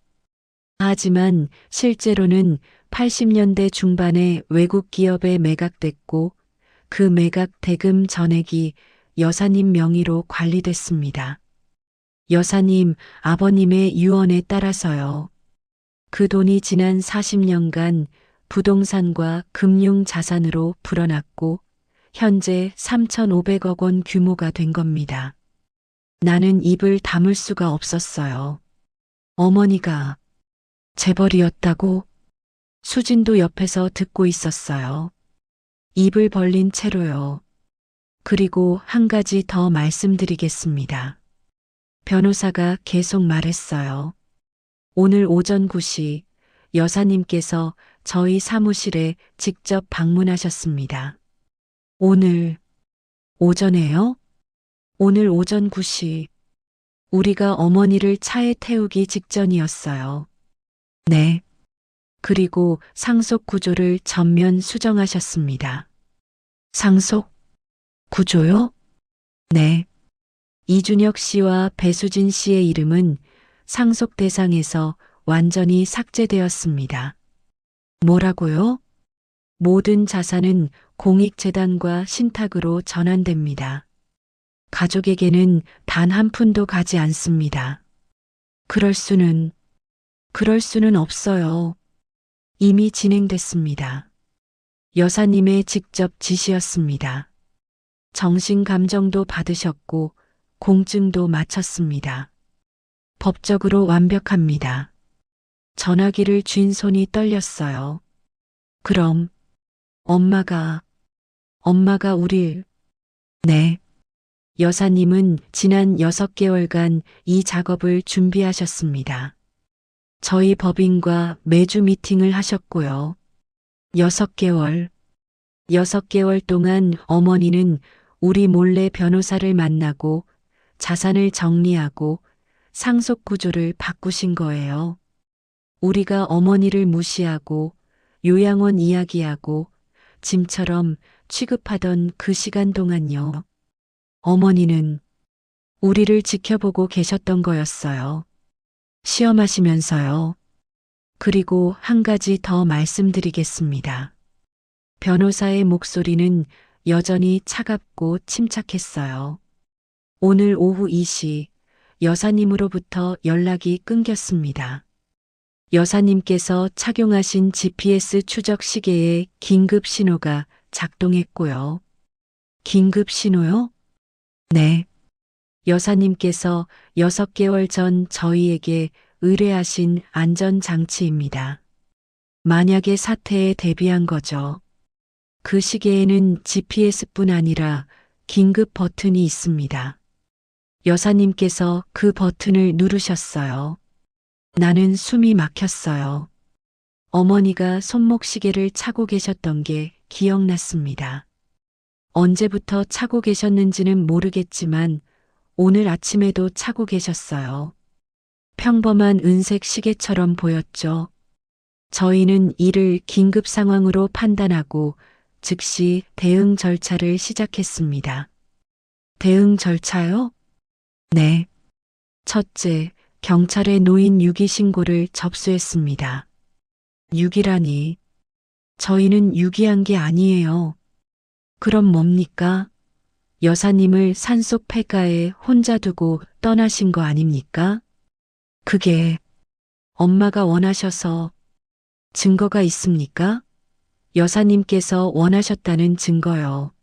하지만 실제로는 80년대 중반에 외국 기업에 매각됐고 그 매각 대금 전액이 여사님 명의로 관리됐습니다. 여사님 아버님의 유언에 따라서요. 그 돈이 지난 40년간 부동산과 금융 자산으로 불어났고 현재 3,500억 원 규모가 된 겁니다. 나는 입을 다물 수가 없었어요. 어머니가 재벌이었다고? 수진도 옆에서 듣고 있었어요. 입을 벌린 채로요. 그리고 한 가지 더 말씀드리겠습니다. 변호사가 계속 말했어요. 오늘 오전 9시 여사님께서 저희 사무실에 직접 방문하셨습니다. 오늘 오전에요? 오늘 오전 9시. 우리가 어머니를 차에 태우기 직전이었어요. 네. 그리고 상속 구조를 전면 수정하셨습니다. 상속 구조요? 네. 이준혁 씨와 배수진 씨의 이름은 상속 대상에서 완전히 삭제되었습니다. 뭐라고요? 모든 자산은 공익재단과 신탁으로 전환됩니다. 가족에게는 단 한 푼도 가지 않습니다. 그럴 수는 없어요. 이미 진행됐습니다. 여사님의 직접 지시였습니다. 정신 감정도 받으셨고 공증도 마쳤습니다. 법적으로 완벽합니다. 전화기를 쥔 손이 떨렸어요. 그럼 엄마가 우릴 네. 여사님은 지난 6개월간 이 작업을 준비하셨습니다. 저희 법인과 매주 미팅을 하셨고요. 6개월 동안 어머니는 우리 몰래 변호사를 만나고 자산을 정리하고 상속 구조를 바꾸신 거예요. 우리가 어머니를 무시하고 요양원 이야기하고 짐처럼 취급하던 그 시간 동안요. 어머니는 우리를 지켜보고 계셨던 거였어요. 시험하시면서요. 그리고 한 가지 더 말씀드리겠습니다. 변호사의 목소리는 여전히 차갑고 침착했어요. 오늘 오후 2시 여사님으로부터 연락이 끊겼습니다. 여사님께서 착용하신 GPS 추적 시계에 긴급 신호가 작동했고요. 긴급 신호요? 네. 여사님께서 6개월 전 저희에게 의뢰하신 안전장치입니다. 만약의 사태에 대비한 거죠. 그 시계에는 GPS뿐 아니라 긴급 버튼이 있습니다. 여사님께서 그 버튼을 누르셨어요. 나는 숨이 막혔어요. 어머니가 손목시계를 차고 계셨던 게 기억났습니다. 언제부터 차고 계셨는지는 모르겠지만 오늘 아침에도 차고 계셨어요. 평범한 은색 시계처럼 보였죠. 저희는 이를 긴급 상황으로 판단하고 즉시 대응 절차를 시작했습니다. 대응 절차요? 네. 첫째, 경찰에 노인 유기 신고를 접수했습니다. 유기라니. 저희는 유기한 게 아니에요. 그럼 뭡니까? 여사님을 산속 폐가에 혼자 두고 떠나신 거 아닙니까? 그게 엄마가 원하셔서. 증거가 있습니까? 여사님께서 원하셨다는 증거요.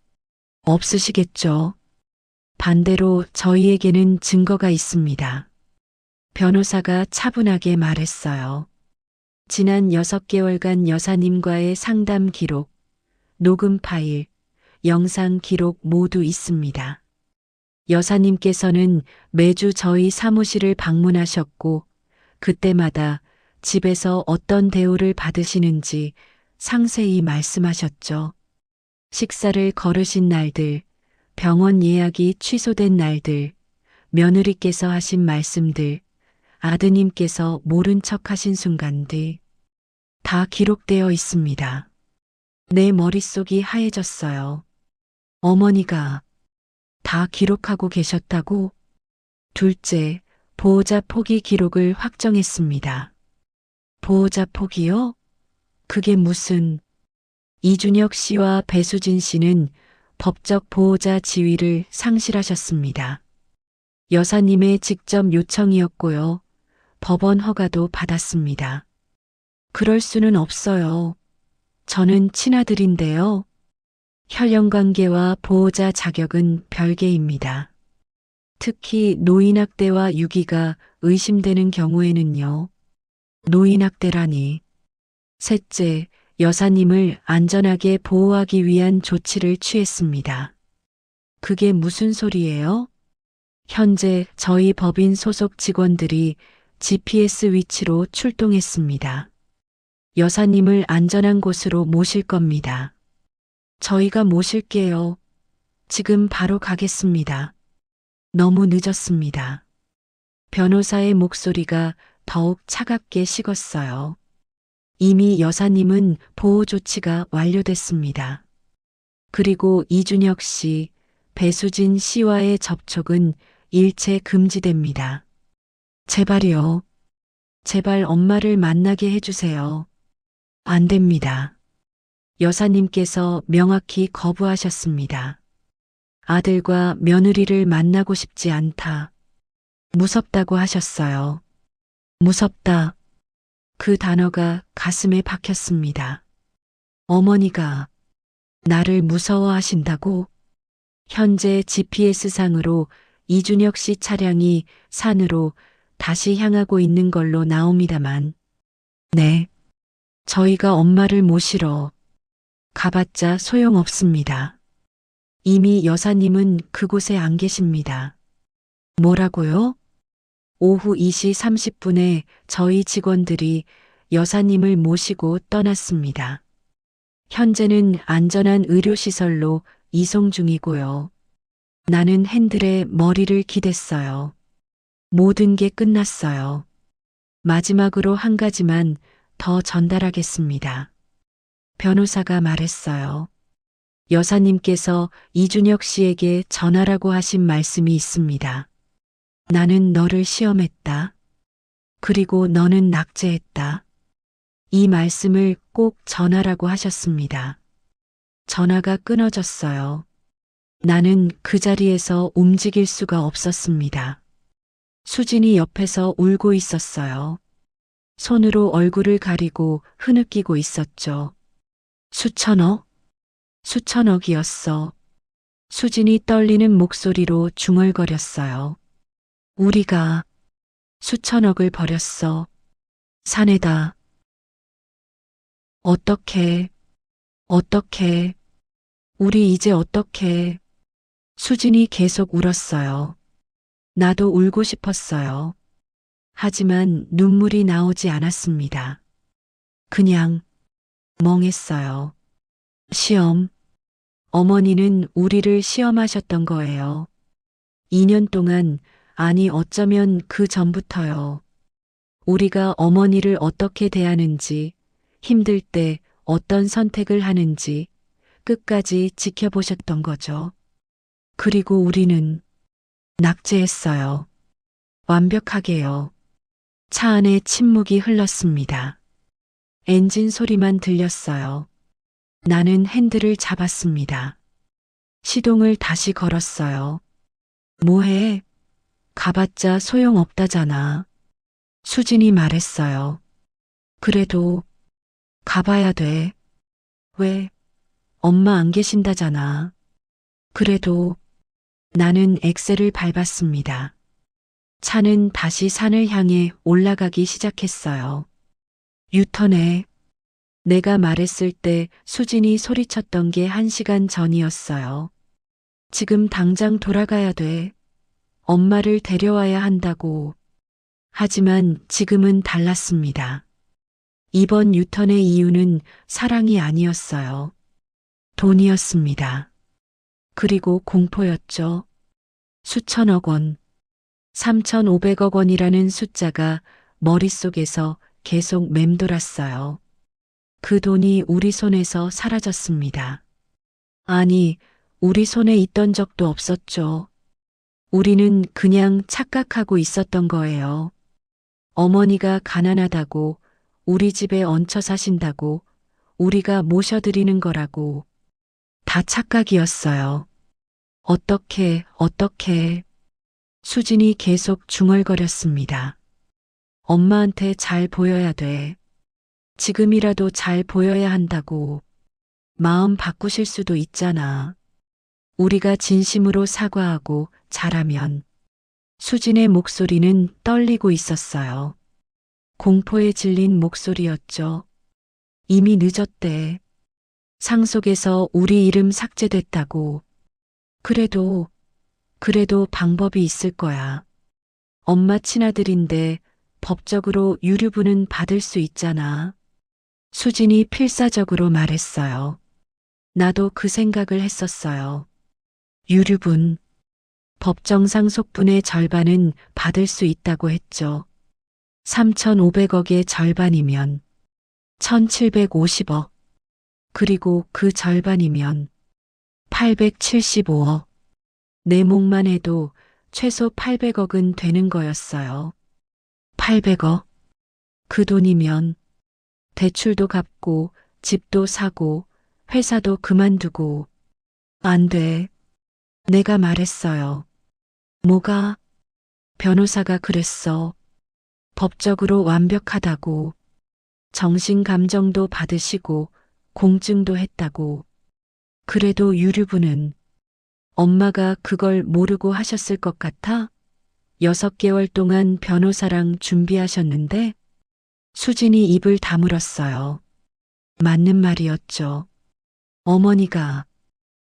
없으시겠죠? 반대로 저희에게는 증거가 있습니다. 변호사가 차분하게 말했어요. 지난 6개월간 여사님과의 상담 기록, 녹음 파일, 영상 기록 모두 있습니다. 여사님께서는 매주 저희 사무실을 방문하셨고 그때마다 집에서 어떤 대우를 받으시는지 상세히 말씀하셨죠. 식사를 거르신 날들, 병원 예약이 취소된 날들, 며느리께서 하신 말씀들, 아드님께서 모른 척 하신 순간들 다 기록되어 있습니다. 내 머릿속이 하얘졌어요. 어머니가 다 기록하고 계셨다고? 둘째, 보호자 포기 기록을 확정했습니다. 보호자 포기요? 그게 무슨... 이준혁 씨와 배수진 씨는 법적 보호자 지위를 상실하셨습니다. 여사님의 직접 요청이었고요. 법원 허가도 받았습니다. 그럴 수는 없어요. 저는 친아들인데요. 혈연관계와 보호자 자격은 별개입니다. 특히 노인학대와 유기가 의심되는 경우에는요. 노인학대라니. 셋째, 여사님을 안전하게 보호하기 위한 조치를 취했습니다. 그게 무슨 소리예요? 현재 저희 법인 소속 직원들이 GPS 위치로 출동했습니다. 여사님을 안전한 곳으로 모실 겁니다. 저희가 모실게요. 지금 바로 가겠습니다. 너무 늦었습니다. 변호사의 목소리가 더욱 차갑게 식었어요. 이미 여사님은 보호 조치가 완료됐습니다. 그리고 이준혁 씨, 배수진 씨와의 접촉은 일체 금지됩니다. 제발요. 제발 엄마를 만나게 해주세요. 안 됩니다. 여사님께서 명확히 거부하셨습니다. 아들과 며느리를 만나고 싶지 않다. 무섭다고 하셨어요. 무섭다. 그 단어가 가슴에 박혔습니다. 어머니가 나를 무서워하신다고? 현재 GPS상으로 이준혁 씨 차량이 산으로 다시 향하고 있는 걸로 나옵니다만. 네. 저희가 엄마를 모시러 가봤자 소용없습니다. 이미 여사님은 그곳에 안 계십니다. 뭐라고요? 오후 2시 30분에 저희 직원들이 여사님을 모시고 떠났습니다. 현재는 안전한 의료시설로 이송 중이고요. 나는 핸들에 머리를 기댔어요. 모든 게 끝났어요. 마지막으로 한 가지만 더 전달하겠습니다. 변호사가 말했어요. 여사님께서 이준혁 씨에게 전하라고 하신 말씀이 있습니다. 나는 너를 시험했다. 그리고 너는 낙제했다. 이 말씀을 꼭 전하라고 하셨습니다. 전화가 끊어졌어요. 나는 그 자리에서 움직일 수가 없었습니다. 수진이 옆에서 울고 있었어요. 손으로 얼굴을 가리고 흐느끼고 있었죠. 수천억? 수천억이었어. 수진이 떨리는 목소리로 중얼거렸어요. 우리가 수천억을 버렸어. 산에다. 어떻게, 우리 이제 어떻게. 수진이 계속 울었어요. 나도 울고 싶었어요. 하지만 눈물이 나오지 않았습니다. 그냥 멍했어요. 시험. 어머니는 우리를 시험하셨던 거예요. 2년 동안, 아니 어쩌면 그 전부터요. 우리가 어머니를 어떻게 대하는지, 힘들 때 어떤 선택을 하는지 끝까지 지켜보셨던 거죠. 그리고 우리는 낙제했어요. 완벽하게요. 차 안에 침묵이 흘렀습니다. 엔진 소리만 들렸어요. 나는 핸들을 잡았습니다. 시동을 다시 걸었어요. 뭐해? 가봤자 소용없다잖아. 수진이 말했어요. 그래도 가봐야 돼. 왜? 엄마 안 계신다잖아. 그래도 나는 엑셀을 밟았습니다. 차는 다시 산을 향해 올라가기 시작했어요. 유턴해. 내가 말했을 때 수진이 소리쳤던 게 1시간 전이었어요. 지금 당장 돌아가야 돼. 엄마를 데려와야 한다고. 하지만 지금은 달랐습니다. 이번 유턴의 이유는 사랑이 아니었어요. 돈이었습니다. 그리고 공포였죠. 수천억 원. 3,500억 원이라는 숫자가 머릿속에서 계속 맴돌았어요. 그 돈이 우리 손에서 사라졌습니다. 아니, 우리 손에 있던 적도 없었죠. 우리는 그냥 착각하고 있었던 거예요. 어머니가 가난하다고, 우리 집에 얹혀 사신다고, 우리가 모셔드리는 거라고. 다 착각이었어요. 어떻게. 수진이 계속 중얼거렸습니다. 엄마한테 잘 보여야 돼. 지금이라도 잘 보여야 한다고. 마음 바꾸실 수도 있잖아. 우리가 진심으로 사과하고 잘하면. 수진의 목소리는 떨리고 있었어요. 공포에 질린 목소리였죠. 이미 늦었대. 상속에서 우리 이름 삭제됐다고. 그래도 방법이 있을 거야. 엄마 친아들인데 법적으로 유류분은 받을 수 있잖아. 수진이 필사적으로 말했어요. 나도 그 생각을 했었어요. 유류분. 법정 상속분의 절반은 받을 수 있다고 했죠. 3,500억의 절반이면 1,750억. 그리고 그 절반이면 875억. 내 몫만 해도 최소 800억은 되는 거였어요. 800억. 그 돈이면 대출도 갚고 집도 사고 회사도 그만두고. 안 돼. 내가 말했어요. 뭐가? 변호사가 그랬어. 법적으로 완벽하다고. 정신 감정도 받으시고 공증도 했다고. 그래도 유류부는 엄마가 그걸 모르고 하셨을 것 같아? 6개월 동안 변호사랑 준비하셨는데 수진이 입을 다물었어요. 맞는 말이었죠. 어머니가,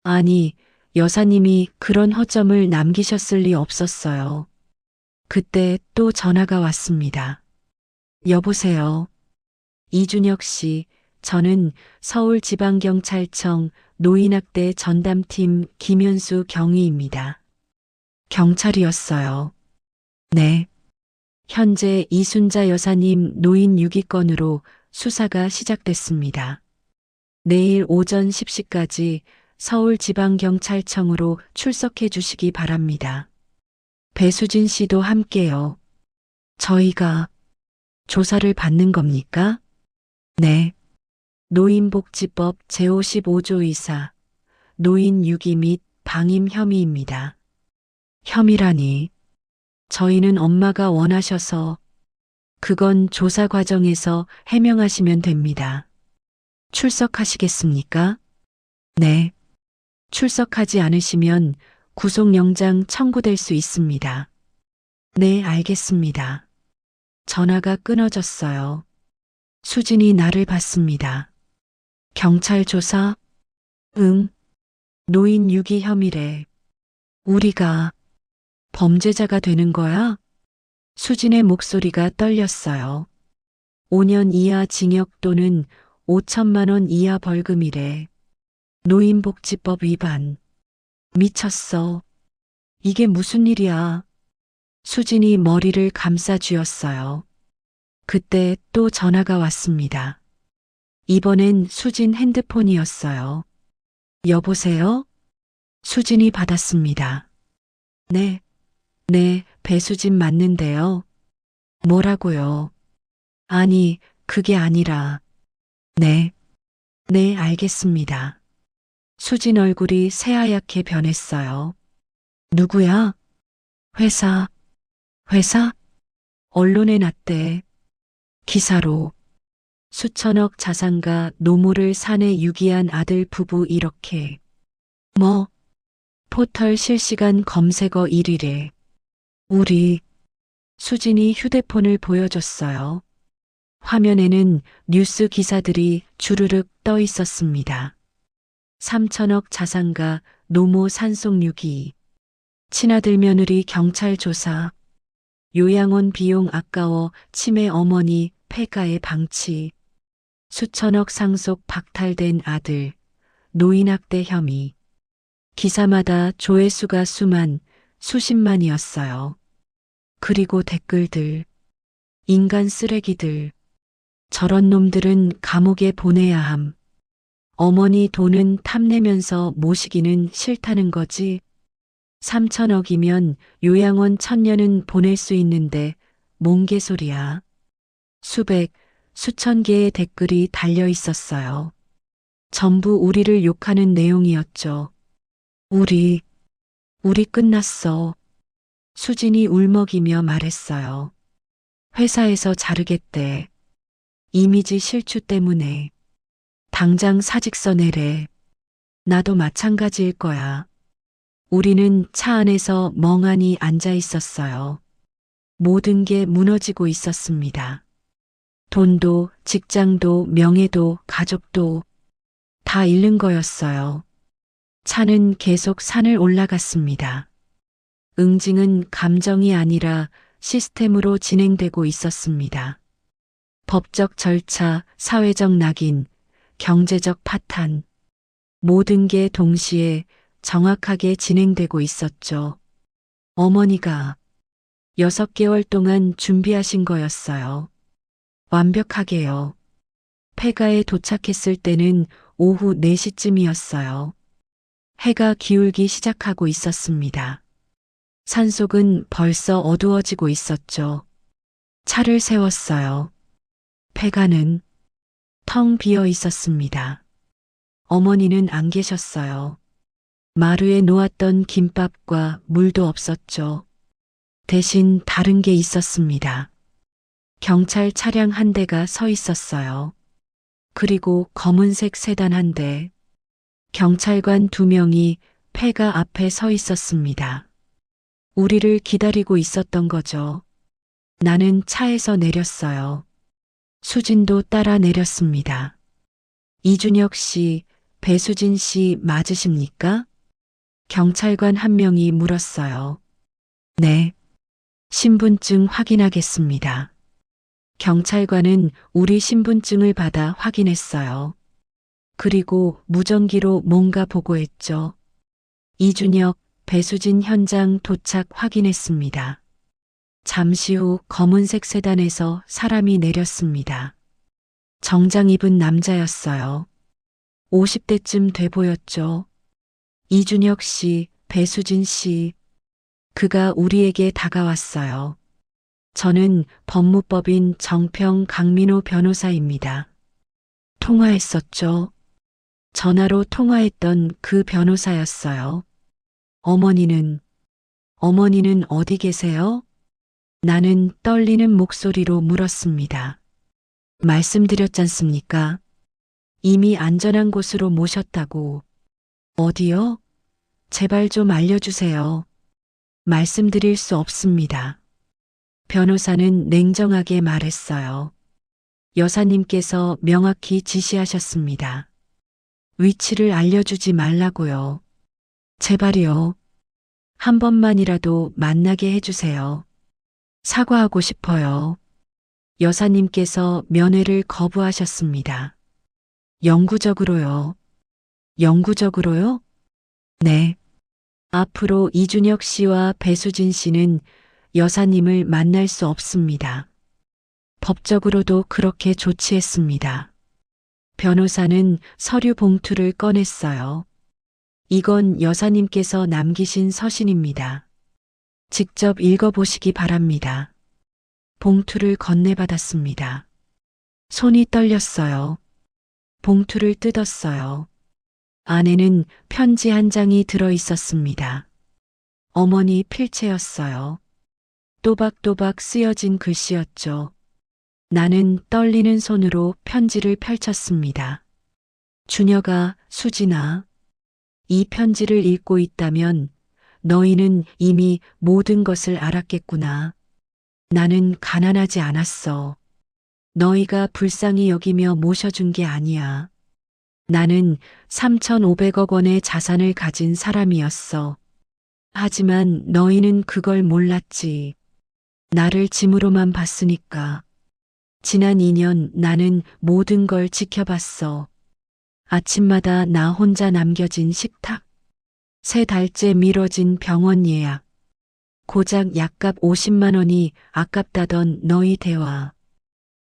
아니, 여사님이 그런 허점을 남기셨을 리 없었어요. 그때 또 전화가 왔습니다. 여보세요. 이준혁 씨, 저는 서울지방경찰청 노인학대 전담팀 김현수 경위입니다. 경찰이었어요. 네. 현재 이순자 여사님 노인 유기건으로 수사가 시작됐습니다. 내일 오전 10시까지 서울지방경찰청으로 출석해 주시기 바랍니다. 배수진 씨도 함께요. 저희가 조사를 받는 겁니까? 네. 노인복지법 제55조 2사 노인 유기 및 방임 혐의입니다. 혐의라니. 저희는 엄마가 원하셔서 그건 조사 과정에서 해명하시면 됩니다. 출석하시겠습니까? 네. 출석하지 않으시면 구속영장 청구될 수 있습니다. 네, 알겠습니다. 전화가 끊어졌어요. 수진이 나를 봤습니다. 경찰 조사? 응. 노인 유기 혐의래. 우리가 범죄자가 되는 거야? 수진의 목소리가 떨렸어요. 5년 이하 징역 또는 5천만 원 이하 벌금이래. 노인복지법 위반. 미쳤어. 이게 무슨 일이야? 수진이 머리를 감싸 쥐었어요. 그때 또 전화가 왔습니다. 이번엔 수진 핸드폰이었어요. 여보세요? 수진이 받았습니다. 네. 네, 배수진 맞는데요. 뭐라고요? 아니, 그게 아니라. 네. 네, 알겠습니다. 수진 얼굴이 새하얗게 변했어요. 누구야? 회사. 회사? 언론에 났대. 기사로. 수천억 자산가 노모를 산에 유기한 아들 부부 이렇게. 뭐? 포털 실시간 검색어 1위래. 우리. 수진이 휴대폰을 보여줬어요. 화면에는 뉴스 기사들이 주르륵 떠 있었습니다. 3천억 자산가 노모 산속 유기. 친아들 며느리 경찰 조사. 요양원 비용 아까워 치매 어머니 폐가에 방치. 수천억 상속 박탈된 아들. 노인학대 혐의. 기사마다 조회수가 수십만이었어요. 그리고 댓글들. 인간 쓰레기들. 저런 놈들은 감옥에 보내야 함. 어머니 돈은 탐내면서 모시기는 싫다는 거지. 3천억이면 요양원 1000년은 보낼 수 있는데 뭔 개소리야. 수천 개의 댓글이 달려 있었어요. 전부 우리를 욕하는 내용이었죠. 우리 끝났어. 수진이 울먹이며 말했어요. 회사에서 자르겠대. 이미지 실추 때문에. 당장 사직서 내래. 나도 마찬가지일 거야. 우리는 차 안에서 멍하니 앉아 있었어요. 모든 게 무너지고 있었습니다. 돈도, 직장도, 명예도, 가족도 다 잃는 거였어요. 차는 계속 산을 올라갔습니다. 응징은 감정이 아니라 시스템으로 진행되고 있었습니다. 법적 절차, 사회적 낙인, 경제적 파탄, 모든 게 동시에 정확하게 진행되고 있었죠. 어머니가 6개월 동안 준비하신 거였어요. 완벽하게요. 폐가에 도착했을 때는 오후 4시쯤이었어요. 해가 기울기 시작하고 있었습니다. 산속은 벌써 어두워지고 있었죠. 차를 세웠어요. 폐가는 텅 비어 있었습니다. 어머니는 안 계셨어요. 마루에 놓았던 김밥과 물도 없었죠. 대신 다른 게 있었습니다. 경찰 차량 한 대가 서 있었어요. 그리고 검은색 세단 한 대. 경찰관 2명이 폐가 앞에 서 있었습니다. 우리를 기다리고 있었던 거죠. 나는 차에서 내렸어요. 수진도 따라 내렸습니다. 이준혁 씨, 배수진 씨 맞으십니까? 경찰관 한 명이 물었어요. 네. 신분증 확인하겠습니다. 경찰관은 우리 신분증을 받아 확인했어요. 그리고 무전기로 뭔가 보고했죠. 이준혁, 배수진 현장 도착 확인했습니다. 잠시 후 검은색 세단에서 사람이 내렸습니다. 정장 입은 남자였어요. 50대쯤 돼 보였죠. 이준혁 씨, 배수진 씨. 그가 우리에게 다가왔어요. 저는 법무법인 정평 강민호 변호사입니다. 통화했었죠. 전화로 통화했던 그 변호사였어요. 어머니는 어디 계세요? 나는 떨리는 목소리로 물었습니다. 말씀드렸잖습니까? 이미 안전한 곳으로 모셨다고. 어디요? 제발 좀 알려주세요. 말씀드릴 수 없습니다. 변호사는 냉정하게 말했어요. 여사님께서 명확히 지시하셨습니다. 위치를 알려주지 말라고요. 제발이요. 한 번만이라도 만나게 해주세요. 사과하고 싶어요. 여사님께서 면회를 거부하셨습니다. 영구적으로요. 영구적으로요? 네. 앞으로 이준혁 씨와 배수진 씨는 여사님을 만날 수 없습니다. 법적으로도 그렇게 조치했습니다. 변호사는 서류 봉투를 꺼냈어요. 이건 여사님께서 남기신 서신입니다. 직접 읽어보시기 바랍니다. 봉투를 건네받았습니다. 손이 떨렸어요. 봉투를 뜯었어요. 안에는 편지 한 장이 들어 있었습니다. 어머니 필체였어요. 또박또박 쓰여진 글씨였죠. 나는 떨리는 손으로 편지를 펼쳤습니다. 준혁아, 수진아. 이 편지를 읽고 있다면 너희는 이미 모든 것을 알았겠구나. 나는 가난하지 않았어. 너희가 불쌍히 여기며 모셔준 게 아니야. 나는 3,500억 원의 자산을 가진 사람이었어. 하지만 너희는 그걸 몰랐지. 나를 짐으로만 봤으니까. 지난 2년 나는 모든 걸 지켜봤어. 아침마다 나 혼자 남겨진 식탁. 3달째 미뤄진 병원 예약. 고작 약값 50만 원이 아깝다던 너희 대화.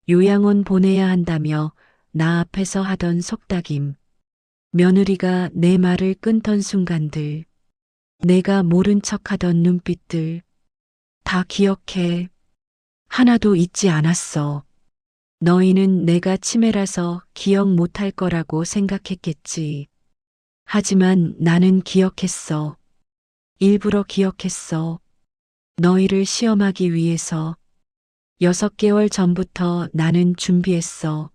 요양원 보내야 한다며 나 앞에서 하던 속닥임. 며느리가 내 말을 끊던 순간들. 내가 모른 척하던 눈빛들. 다 기억해. 하나도 잊지 않았어. 너희는 내가 치매라서 기억 못할 거라고 생각했겠지. 하지만 나는 기억했어. 일부러 기억했어. 너희를 시험하기 위해서. 6개월 전부터 나는 준비했어.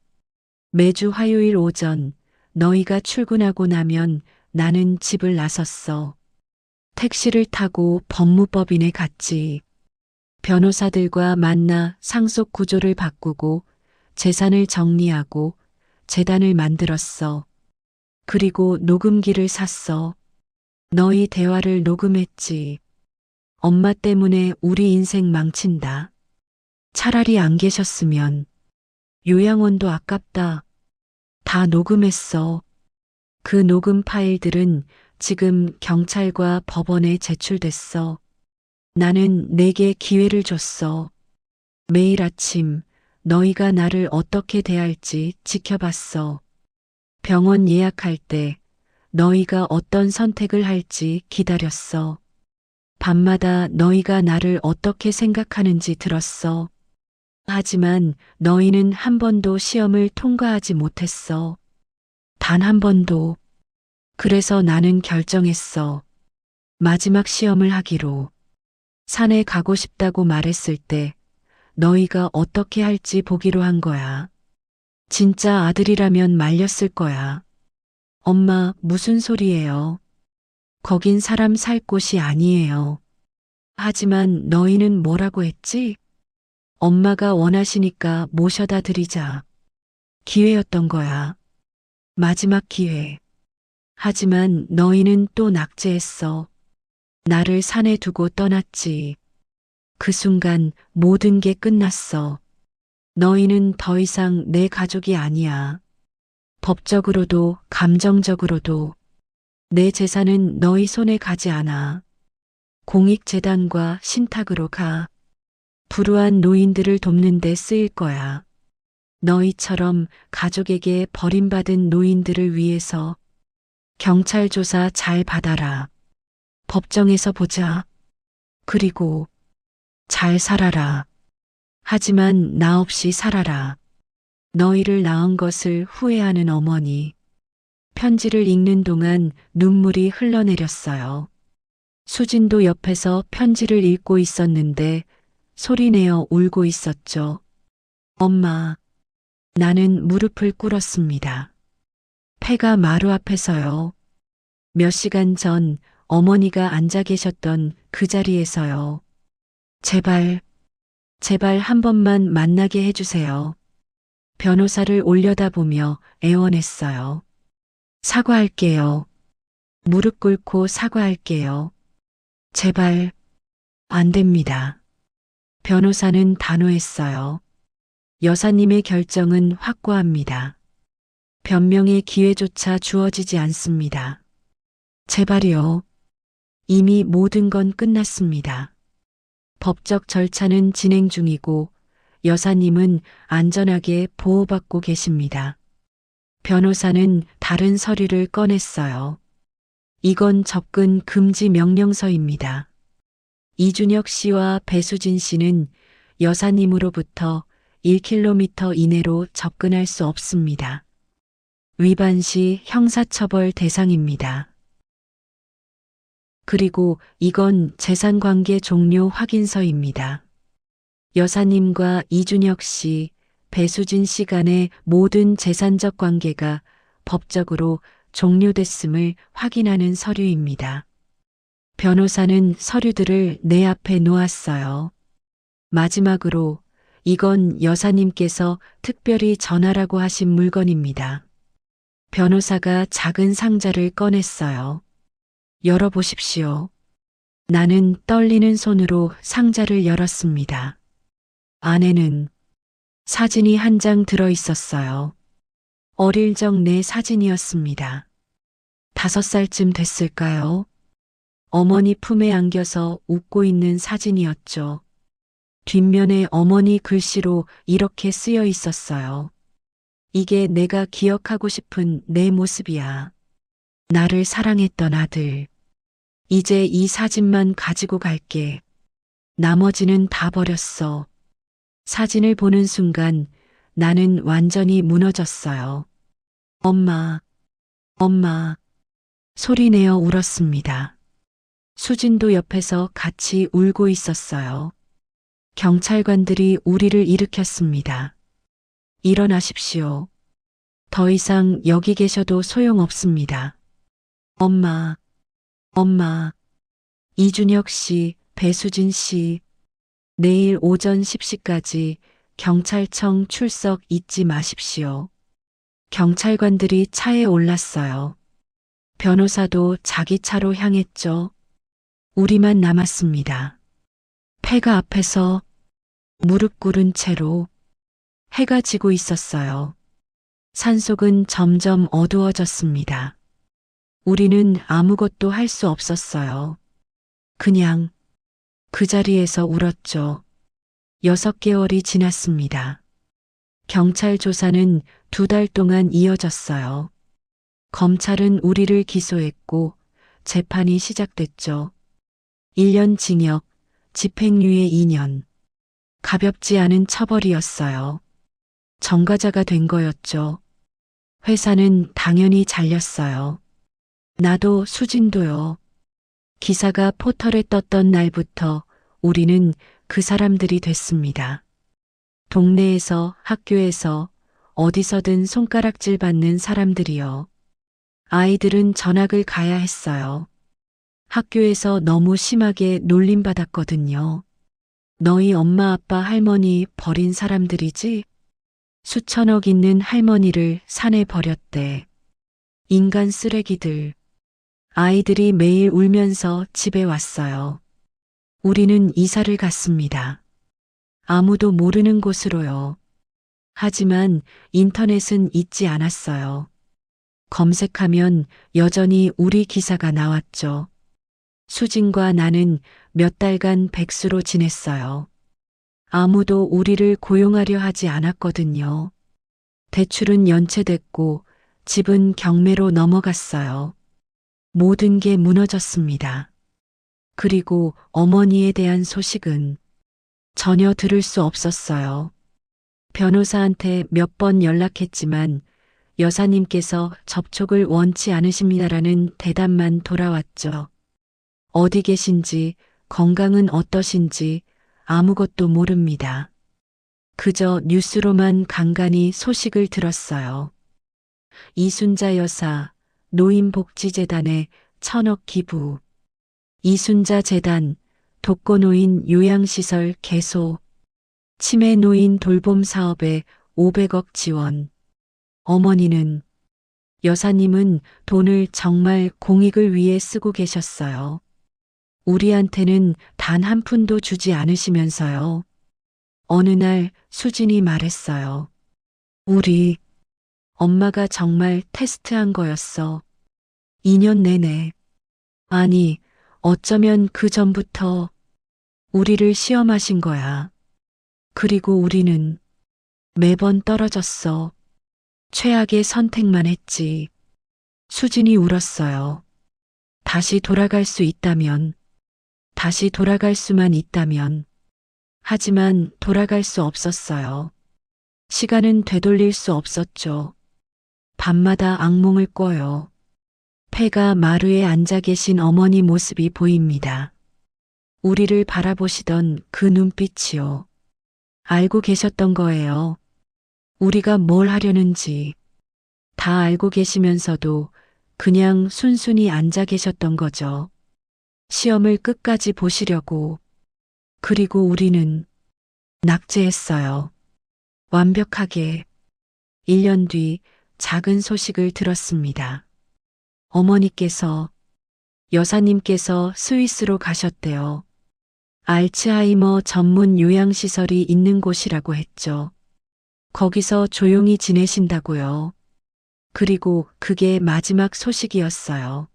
매주 화요일 오전 너희가 출근하고 나면 나는 집을 나섰어. 택시를 타고 법무법인에 갔지. 변호사들과 만나 상속 구조를 바꾸고 재산을 정리하고 재단을 만들었어. 그리고 녹음기를 샀어. 너희 대화를 녹음했지. 엄마 때문에 우리 인생 망친다. 차라리 안 계셨으면. 요양원도 아깝다. 다 녹음했어. 그 녹음 파일들은 지금 경찰과 법원에 제출됐어. 나는 내게 기회를 줬어. 매일 아침 너희가 나를 어떻게 대할지 지켜봤어. 병원 예약할 때 너희가 어떤 선택을 할지 기다렸어. 밤마다 너희가 나를 어떻게 생각하는지 들었어. 하지만 너희는 한 번도 시험을 통과하지 못했어. 단 한 번도. 그래서 나는 결정했어. 마지막 시험을 하기로. 산에 가고 싶다고 말했을 때 너희가 어떻게 할지 보기로 한 거야. 진짜 아들이라면 말렸을 거야. 엄마, 무슨 소리예요? 거긴 사람 살 곳이 아니에요. 하지만 너희는 뭐라고 했지? 엄마가 원하시니까 모셔다 드리자. 기회였던 거야. 마지막 기회. 하지만 너희는 또 낙제했어. 나를 산에 두고 떠났지. 그 순간 모든 게 끝났어. 너희는 더 이상 내 가족이 아니야. 법적으로도 감정적으로도 내 재산은 너희 손에 가지 않아. 공익재단과 신탁으로 가. 불우한 노인들을 돕는 데 쓰일 거야. 너희처럼 가족에게 버림받은 노인들을 위해서. 경찰 조사 잘 받아라. 법정에서 보자. 그리고 잘 살아라. 하지만 나 없이 살아라. 너희를 낳은 것을 후회하는 어머니. 편지를 읽는 동안 눈물이 흘러내렸어요. 수진도 옆에서 편지를 읽고 있었는데 소리내어 울고 있었죠. 엄마, 나는 무릎을 꿇었습니다. 폐가 마루 앞에서요. 몇 시간 전 어머니가 앉아 계셨던 그 자리에서요. 제발, 제발 한 번만 만나게 해주세요. 변호사를 올려다보며 애원했어요. 사과할게요. 무릎 꿇고 사과할게요. 제발, 안 됩니다. 변호사는 단호했어요. 여사님의 결정은 확고합니다. 변명의 기회조차 주어지지 않습니다. 제발이요. 이미 모든 건 끝났습니다. 법적 절차는 진행 중이고 여사님은 안전하게 보호받고 계십니다. 변호사는 다른 서류를 꺼냈어요. 이건 접근 금지 명령서입니다. 이준혁 씨와 배수진 씨는 여사님으로부터 1km 이내로 접근할 수 없습니다. 위반 시 형사처벌 대상입니다. 그리고 이건 재산관계 종료 확인서입니다. 여사님과 이준혁 씨, 배수진 씨 간의 모든 재산적 관계가 법적으로 종료됐음을 확인하는 서류입니다. 변호사는 서류들을 내 앞에 놓았어요. 마지막으로 이건 여사님께서 특별히 전하라고 하신 물건입니다. 변호사가 작은 상자를 꺼냈어요. 열어보십시오. 나는 떨리는 손으로 상자를 열었습니다. 안에는 사진이 한 장 들어 있었어요. 어릴 적 내 사진이었습니다. 5살쯤 됐을까요? 어머니 품에 안겨서 웃고 있는 사진이었죠. 뒷면에 어머니 글씨로 이렇게 쓰여 있었어요. 이게 내가 기억하고 싶은 내 모습이야. 나를 사랑했던 아들. 이제 이 사진만 가지고 갈게. 나머지는 다 버렸어. 사진을 보는 순간 나는 완전히 무너졌어요. 엄마, 엄마. 소리내어 울었습니다. 수진도 옆에서 같이 울고 있었어요. 경찰관들이 우리를 일으켰습니다. 일어나십시오. 더 이상 여기 계셔도 소용없습니다. 엄마, 엄마, 이준혁 씨, 배수진 씨, 내일 오전 10시까지 경찰청 출석 잊지 마십시오. 경찰관들이 차에 올랐어요. 변호사도 자기 차로 향했죠. 우리만 남았습니다. 폐가 앞에서 무릎 꿇은 채로 해가 지고 있었어요. 산속은 점점 어두워졌습니다. 우리는 아무것도 할 수 없었어요. 그냥 그 자리에서 울었죠. 6개월이 지났습니다. 경찰 조사는 2달 동안 이어졌어요. 검찰은 우리를 기소했고 재판이 시작됐죠. 1년 징역, 집행유예 2년. 가볍지 않은 처벌이었어요. 전과자가 된 거였죠. 회사는 당연히 잘렸어요. 나도 수진도요. 기사가 포털에 떴던 날부터 우리는 그 사람들이 됐습니다. 동네에서, 학교에서, 어디서든 손가락질 받는 사람들이요. 아이들은 전학을 가야 했어요. 학교에서 너무 심하게 놀림받았거든요. 너희 엄마 아빠 할머니 버린 사람들이지? 수천억 있는 할머니를 산에 버렸대. 인간 쓰레기들. 아이들이 매일 울면서 집에 왔어요. 우리는 이사를 갔습니다. 아무도 모르는 곳으로요. 하지만 인터넷은 잊지 않았어요. 검색하면 여전히 우리 기사가 나왔죠. 수진과 나는 몇 달간 백수로 지냈어요. 아무도 우리를 고용하려 하지 않았거든요. 대출은 연체됐고 집은 경매로 넘어갔어요. 모든 게 무너졌습니다. 그리고 어머니에 대한 소식은 전혀 들을 수 없었어요. 변호사한테 몇 번 연락했지만 여사님께서 접촉을 원치 않으십니다라는 대답만 돌아왔죠. 어디 계신지, 건강은 어떠신지 아무것도 모릅니다. 그저 뉴스로만 간간히 소식을 들었어요. 이순자 여사, 노인복지재단에 1,000억 기부. 이순자 재단, 독거노인 요양시설 개소. 치매노인 돌봄 사업에 500억 지원. 어머니는, 여사님은 돈을 정말 공익을 위해 쓰고 계셨어요. 우리한테는 단 한 푼도 주지 않으시면서요. 어느 날 수진이 말했어요. 우리 엄마가 정말 테스트한 거였어. 2년 내내. 아니, 어쩌면 그 전부터 우리를 시험하신 거야. 그리고 우리는 매번 떨어졌어. 최악의 선택만 했지. 수진이 울었어요. 다시 돌아갈 수 있다면, 다시 돌아갈 수만 있다면. 하지만 돌아갈 수 없었어요. 시간은 되돌릴 수 없었죠. 밤마다 악몽을 꿔요. 폐가 마루에 앉아 계신 어머니 모습이 보입니다. 우리를 바라보시던 그 눈빛이요. 알고 계셨던 거예요. 우리가 뭘 하려는지 다 알고 계시면서도 그냥 순순히 앉아 계셨던 거죠. 시험을 끝까지 보시려고. 그리고 우리는 낙제했어요. 완벽하게. 1년 뒤 작은 소식을 들었습니다. 어머니께서, 여사님께서 스위스로 가셨대요. 알츠하이머 전문 요양시설이 있는 곳이라고 했죠. 거기서 조용히 지내신다고요. 그리고 그게 마지막 소식이었어요.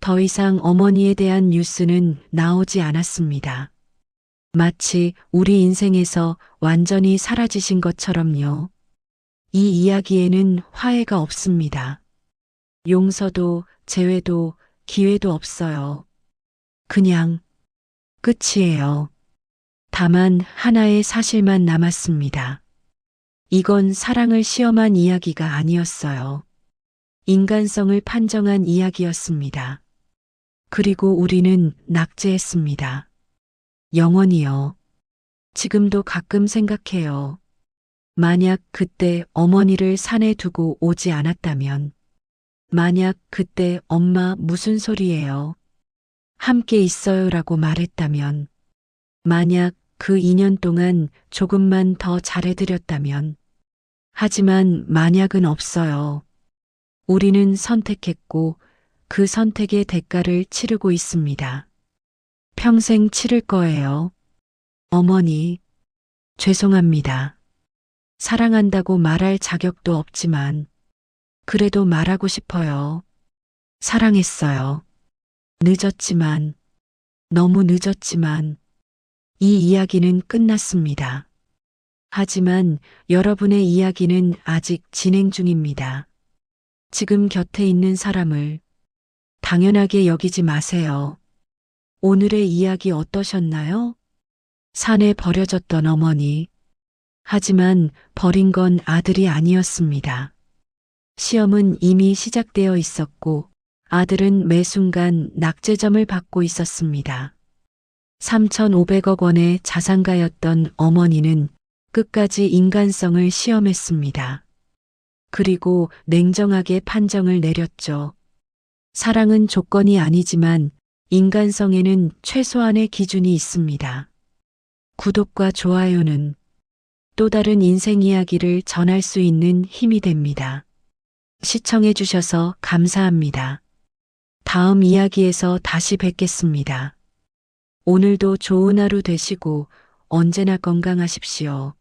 더 이상 어머니에 대한 뉴스는 나오지 않았습니다. 마치 우리 인생에서 완전히 사라지신 것처럼요. 이 이야기에는 화해가 없습니다. 용서도 재회도 기회도 없어요. 그냥 끝이에요. 다만 하나의 사실만 남았습니다. 이건 사랑을 시험한 이야기가 아니었어요. 인간성을 판정한 이야기였습니다. 그리고 우리는 낙제했습니다. 영원히요. 지금도 가끔 생각해요. 만약 그때 어머니를 산에 두고 오지 않았다면, 만약 그때 엄마 무슨 소리예요? 함께 있어요라고 말했다면, 만약 그 2년 동안 조금만 더 잘해드렸다면, 하지만 만약은 없어요. 우리는 선택했고 그 선택의 대가를 치르고 있습니다. 평생 치를 거예요. 어머니, 죄송합니다. 사랑한다고 말할 자격도 없지만 그래도 말하고 싶어요. 사랑했어요. 늦었지만, 너무 늦었지만 이 이야기는 끝났습니다. 하지만 여러분의 이야기는 아직 진행 중입니다. 지금 곁에 있는 사람을 당연하게 여기지 마세요. 오늘의 이야기 어떠셨나요? 산에 버려졌던 어머니. 하지만 버린 건 아들이 아니었습니다. 시험은 이미 시작되어 있었고 아들은 매 순간 낙제점을 받고 있었습니다. 3,500억 원의 자산가였던 어머니는 끝까지 인간성을 시험했습니다. 그리고 냉정하게 판정을 내렸죠. 사랑은 조건이 아니지만 인간성에는 최소한의 기준이 있습니다. 구독과 좋아요는 또 다른 인생 이야기를 전할 수 있는 힘이 됩니다. 시청해 주셔서 감사합니다. 다음 이야기에서 다시 뵙겠습니다. 오늘도 좋은 하루 되시고 언제나 건강하십시오.